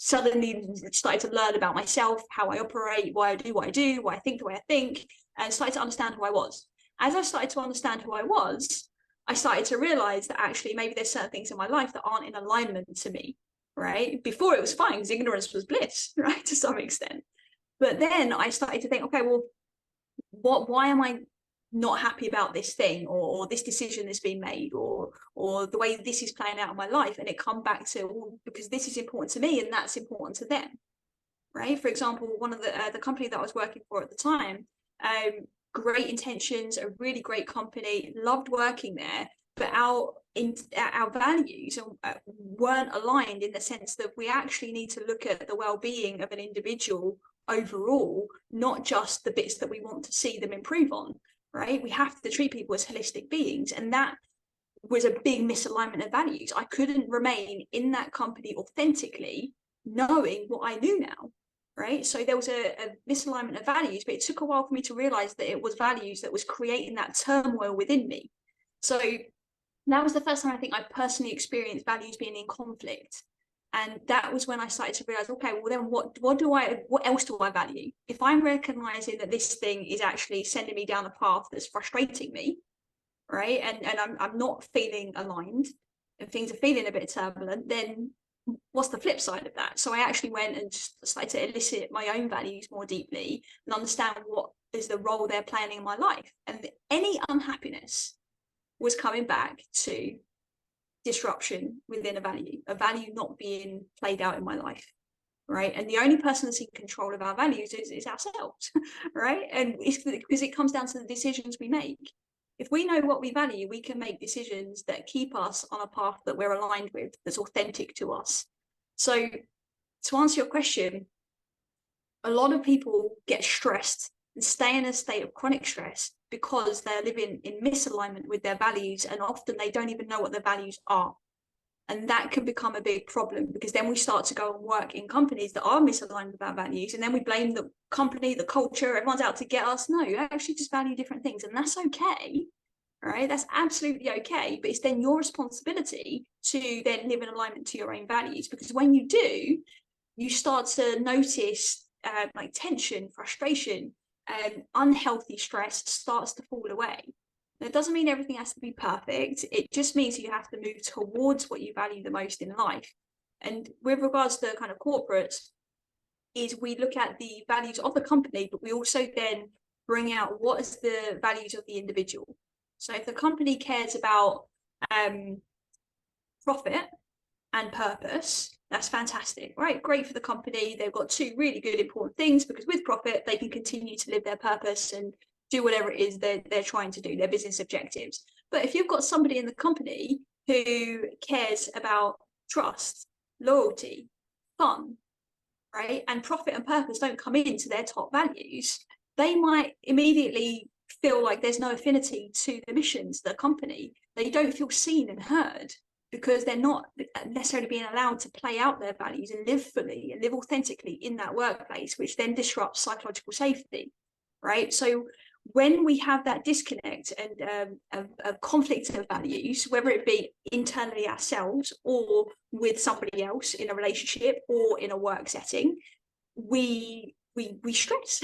suddenly started to learn about myself, how I operate, why I do what I do, why I think the way I think, and started to understand who I was. As I started to understand who I was, I started to realize that actually maybe there's certain things in my life that aren't in alignment to me, right? Before it was fine because ignorance was bliss, right, to some extent. But then I started to think, okay, well, why am I not happy about this thing, or this decision that's been made, or the way this is playing out in my life? And it come back to, well, because this is important to me and that's important to them, right? For example, one of the company that I was working for at the time, great intentions, a really great company, loved working there, but our values weren't aligned, in the sense that we actually need to look at the well-being of an individual overall, not just the bits that we want to see them improve on, right? We have to treat people as holistic beings, and that was a big misalignment of values. I couldn't remain in that company authentically knowing what I knew now, right? So there was a misalignment of values, but it took a while for me to realize that it was values that was creating that turmoil within me. So that was the first time I think I personally experienced values being in conflict. And that was when I started to realize, okay, well then what else do I value? If I'm recognizing that this thing is actually sending me down a path that's frustrating me, right, and I'm not feeling aligned, and things are feeling a bit turbulent, then what's the flip side of that? So I actually went and just started to elicit my own values more deeply and understand what is the role they're playing in my life. And any unhappiness was coming back to disruption within a value not being played out in my life, right? And the only person that's in control of our values is ourselves, right? And it's because it comes down to the decisions we make. If we know what we value, we can make decisions that keep us on a path that we're aligned with, that's authentic to us. So to answer your question, a lot of people get stressed and stay in a state of chronic stress because they're living in misalignment with their values, and often they don't even know what their values are. And that can become a big problem, because then we start to go and work in companies that are misaligned with our values, and then we blame the company, the culture, everyone's out to get us. No, you actually just value different things, and that's okay, right? That's absolutely okay. But it's then your responsibility to then live in alignment to your own values, because when you do, you start to notice like tension, frustration, and unhealthy stress starts to fall away. It doesn't mean everything has to be perfect. It just means you have to move towards what you value the most in life. And with regards to kind of corporates, is we look at the values of the company, but we also then bring out what is the values of the individual. So if the company cares about profit and purpose, that's fantastic, right? Great for the company. They've got two really good important things, because with profit, they can continue to live their purpose and do whatever it is they're trying to do, their business objectives. But if you've got somebody in the company who cares about trust, loyalty, fun, right, and profit and purpose don't come into their top values, they might immediately feel like there's no affinity to the missions, the company. They don't feel seen and heard, because they're not necessarily being allowed to play out their values and live fully and live authentically in that workplace, which then disrupts psychological safety, right? So when we have that disconnect and a conflict of values, whether it be internally ourselves or with somebody else in a relationship or in a work setting, we stress,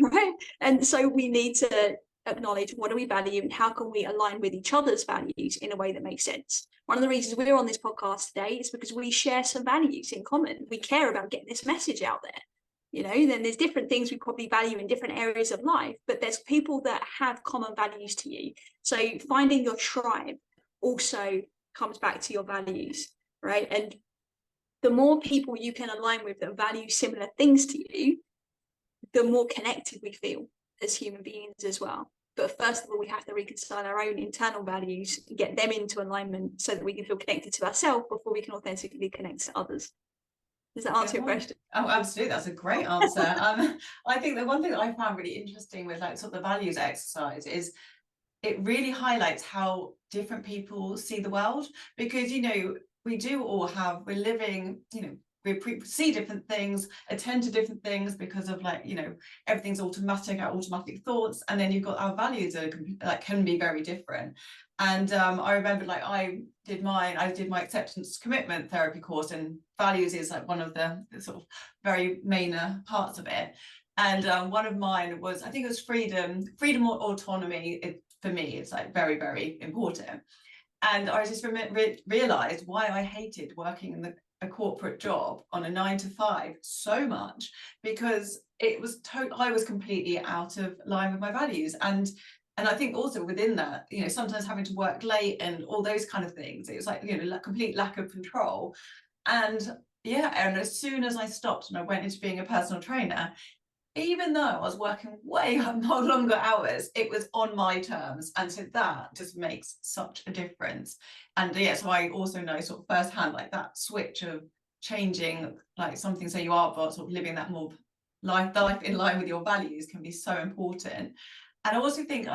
right? And so we need to acknowledge, what do we value and how can we align with each other's values in a way that makes sense. One of the reasons we're on this podcast today is because we share some values in common. We care about getting this message out there. You know, then there's different things we probably value in different areas of life, but there's people that have common values to you. So finding your tribe also comes back to your values, right? And the more people you can align with that value similar things to you, the more connected we feel as human beings as well. But first of all, we have to reconcile our own internal values, get them into alignment so that we can feel connected to ourselves before we can authentically connect to others. Does that answer your question? Oh, absolutely. That's a great answer. I think the one thing that I found really interesting with like sort of the values exercise is it really highlights how different people see the world, because, you know, we're living, you know, see different things, attend to different things because of like, you know, everything's automatic, our automatic thoughts, and then you've got our values that are like can be very different. And I remember like I did my acceptance commitment therapy course, and values is like one of the sort of very main parts of it. And one of mine was, I think it was freedom or autonomy. For me, it's like very, very important. And I just realized why I hated working in a corporate job on a 9 to 5 so much, because it was I was completely out of line with my values. And I think also within that, you know, sometimes having to work late and all those kind of things, it was like, you know, complete lack of control. And yeah, and as soon as I stopped and I went into being a personal trainer, even though I was working way longer hours, it was on my terms. And so that just makes such a difference. And yeah, so I also know sort of firsthand, like that switch of changing, like something, so you are sort of living that more life in line with your values can be so important. And I also think,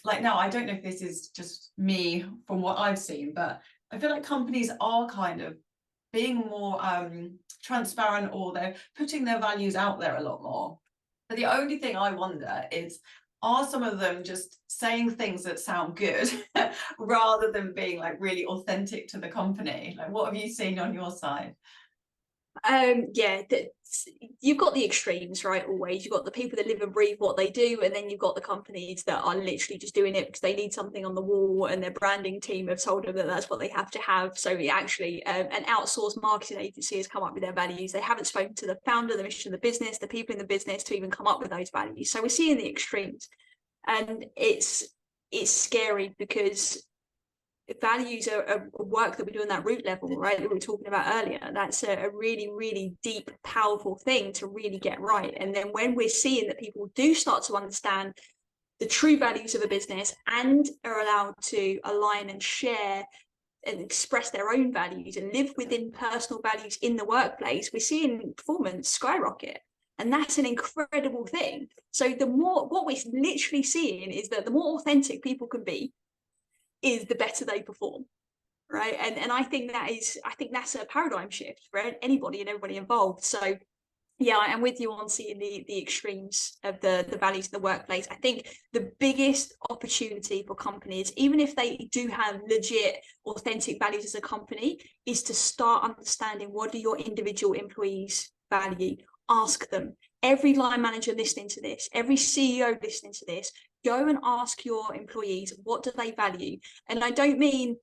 like now, I don't know if this is just me from what I've seen, but I feel like companies are kind of being more transparent, or they're putting their values out there a lot more. But the only thing I wonder is, are some of them just saying things that sound good rather than being like really authentic to the company? Like, what have you seen on your side? Yeah, you've got the extremes, right? Always, you've got the people that live and breathe what they do, and then you've got the companies that are literally just doing it because they need something on the wall, and their branding team have told them that that's what they have to have. So actually, an outsourced marketing agency has come up with their values. They haven't spoken to the founder, the mission of the business, the people in the business to even come up with those values. So we're seeing the extremes, and it's scary because values are work that we do on that root level, right, that we were talking about earlier. That's a really, really deep, powerful thing to really get right. And then when we're seeing that people do start to understand the true values of a business and are allowed to align and share and express their own values and live within personal values in the workplace, we're seeing performance skyrocket. And that's an incredible thing. So the more, what we're literally seeing is that the more authentic people can be, is the better they perform, right? And I think that's a paradigm shift for anybody and everybody involved. So yeah, I'm with you on seeing the extremes of the values in the workplace. I think the biggest opportunity for companies, even if they do have legit, authentic values as a company, is to start understanding, what do your individual employees value? Ask them. Every line manager listening to this, every CEO listening to this, go and ask your employees, what do they value? And I don't mean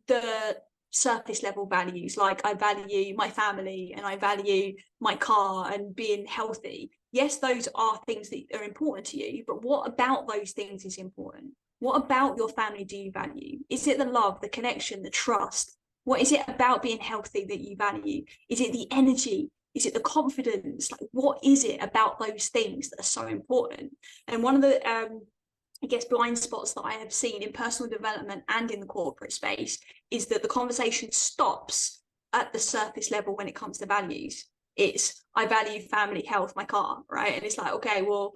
the surface level values, like I value my family and I value my car and being healthy. Yes, those are things that are important to you, but what about those things is important? What about your family do you value? Is it the love, the connection, the trust? What is it about being healthy that you value? Is it the energy? Is it the confidence? Like, what is it about those things that are so important? And one of the, I guess, blind spots that I have seen in personal development and in the corporate space is that the conversation stops at the surface level when it comes to values. It's, I value family, health, my car, right? And it's like, okay, well,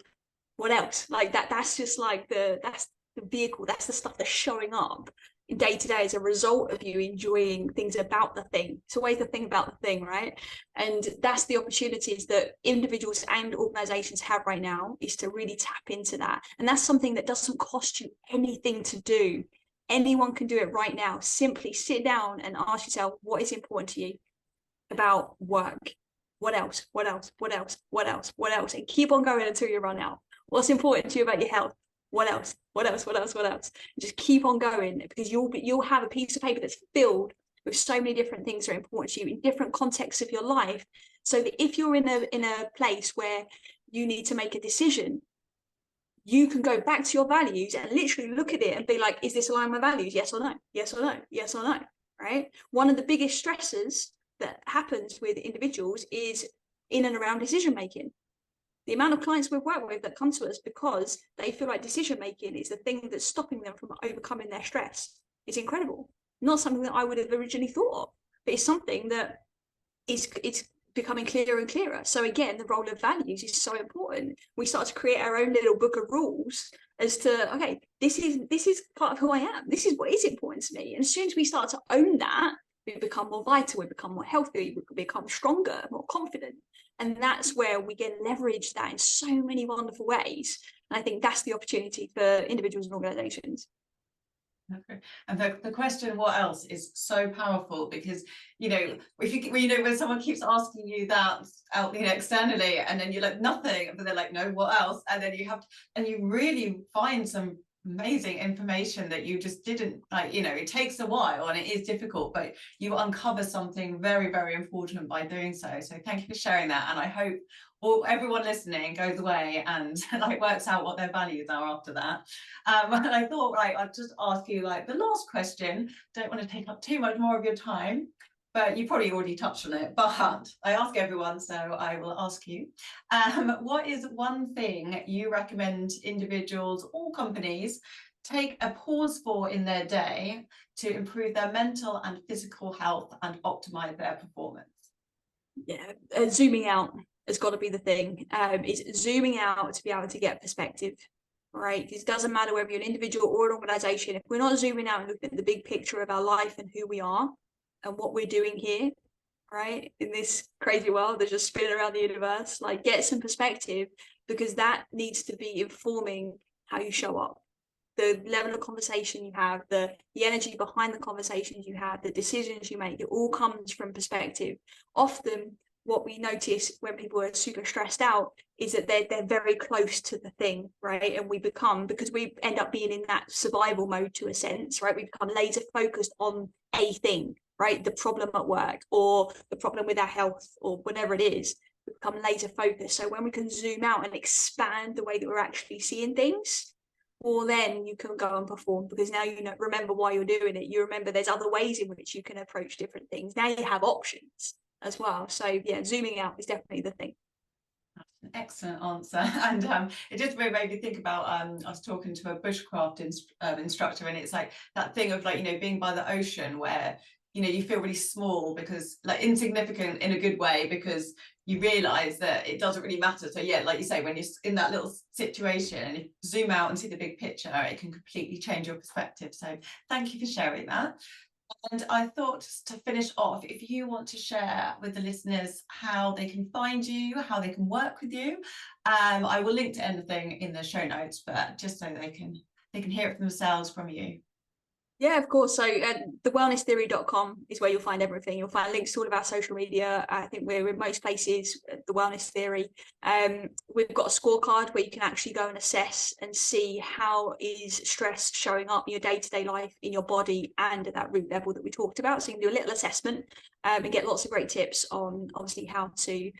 what else? Like that's just like that's the vehicle, that's the stuff that's showing up day to day as a result of you enjoying things about the thing. It's always the thing about the thing, right? And that's the opportunities that individuals and organizations have right now, is to really tap into that. And that's something that doesn't cost you anything to do. Anyone can do it right now. Simply sit down and ask yourself, what is important to you about work? What else? What else? What else? What else? What else? And keep on going until you run out. What's important to you about your health? What else? What else? What else? What else? And just keep on going, because you'll have a piece of paper that's filled with so many different things that are important to you in different contexts of your life. So that if you're in a place where you need to make a decision, you can go back to your values and literally look at it and be like, is this aligned with my values? Yes or no? Yes or no? Yes or no? Right? One of the biggest stresses that happens with individuals is in and around decision making. The amount of clients we've worked with that come to us because they feel like decision making is the thing that's stopping them from overcoming their stress is incredible. Not something that I would have originally thought of, but it's something that it's becoming clearer and clearer. So again, the role of values is so important. We start to create our own little book of rules as to, okay, this is part of who I am. This is what is important to me. And as soon as we start to own that, we become more vital, we become more healthy, we become stronger, more confident. And that's where we can leverage that in so many wonderful ways. And I think that's the opportunity for individuals and organizations. Okay. And the question, what else, is so powerful, because if you when someone keeps asking you that out externally, and then you're like, nothing, but they're like, no, what else? And then you really find some amazing information that you just didn't it takes a while and it is difficult, but you uncover something very, very important by doing so. So thank you for sharing that, and I hope everyone listening goes away and works out what their values are after that. And I thought, I'd just ask you the last question. Don't want to take up too much more of your time, but you probably already touched on it, but I ask everyone, so I will ask you. What is one thing you recommend individuals or companies take a pause for in their day to improve their mental and physical health and optimize their performance? Yeah, zooming out has got to be the thing. It's zooming out to be able to get perspective, right? It doesn't matter whether you're an individual or an organization. If we're not zooming out and looking at the big picture of our life and who we are and what we're doing here, right, in this crazy world that's just spinning around the universe, get some perspective, because that needs to be informing how you show up. The level of conversation you have, the energy behind the conversations you have, the decisions you make, it all comes from perspective. Often what we notice when people are super stressed out is that they're very close to the thing, right? And because we end up being in that survival mode to a sense, right? We become laser focused on a thing, right? The problem at work or the problem with our health or whatever it is, we become laser focused. So when we can zoom out and expand the way that we're actually seeing things, well, then you can go and perform, because now remember why you're doing it. You remember there's other ways in which you can approach different things. Now you have options as well. So yeah, zooming out is definitely the thing. That's an excellent answer. And it just made me think about I was talking to a bushcraft instructor, and it's that thing of being by the ocean, where you feel really small, because insignificant in a good way, because you realize that it doesn't really matter. So yeah, like you say, when you're in that little situation and you zoom out and see the big picture, it can completely change your perspective. So thank you for sharing that. And I thought, just to finish off, if you want to share with the listeners how they can find you, how they can work with you, I will link to anything in the show notes, but just so they can hear it for themselves from you. Yeah, of course. So thewellnesstheory.com is where you'll find everything. You'll find links to all of our social media. I think we're in most places, The Wellness Theory. We've got a scorecard where you can actually go and assess and see how is stress showing up in your day-to-day life, in your body, and at that root level that we talked about. So you can do a little assessment and get lots of great tips on obviously how to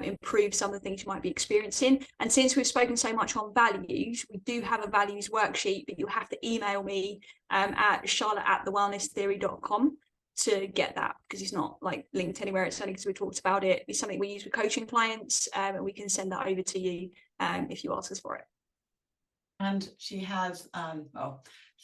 improve some of the things you might be experiencing. And since we've spoken so much on values, we do have a values worksheet, but you'll have to email me at charlotte@thewellnesstheory.com to get that, because it's not linked anywhere. It's only because we talked about it. It's something we use with coaching clients, and we can send that over to you if you ask us for it. And she has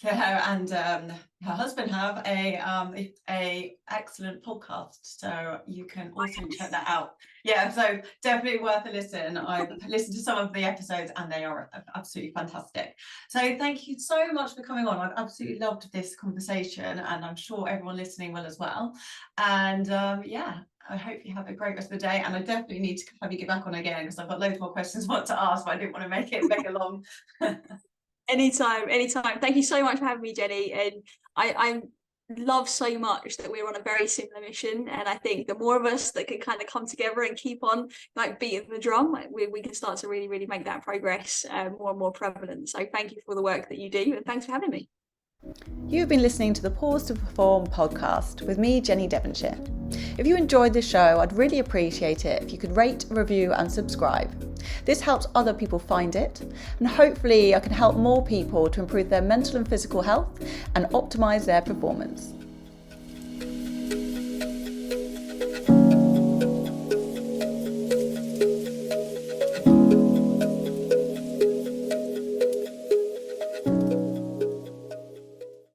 her and her husband have a excellent podcast, so you can also check that out. Yeah, so definitely worth a listen. I've listened to some of the episodes and they are absolutely fantastic. So thank you so much for coming on. I've absolutely loved this conversation, and I'm sure everyone listening will as well. And yeah, I hope you have a great rest of the day, and I definitely need to have you get back on again, because I've got loads more questions I want to ask, but I didn't want to make it mega long. Anytime. Thank you so much for having me, Jenny. And I love so much that we're on a very similar mission, and I think the more of us that can kind of come together and keep on beating the drum, we can start to really, really make that progress more and more prevalent. So thank you for the work that you do, and thanks for having me. You've been listening to the Pause to Perform podcast with me, Jenny Devonshire. If you enjoyed this show, I'd really appreciate it if you could rate, review and subscribe. This helps other people find it, and hopefully I can help more people to improve their mental and physical health and optimise their performance.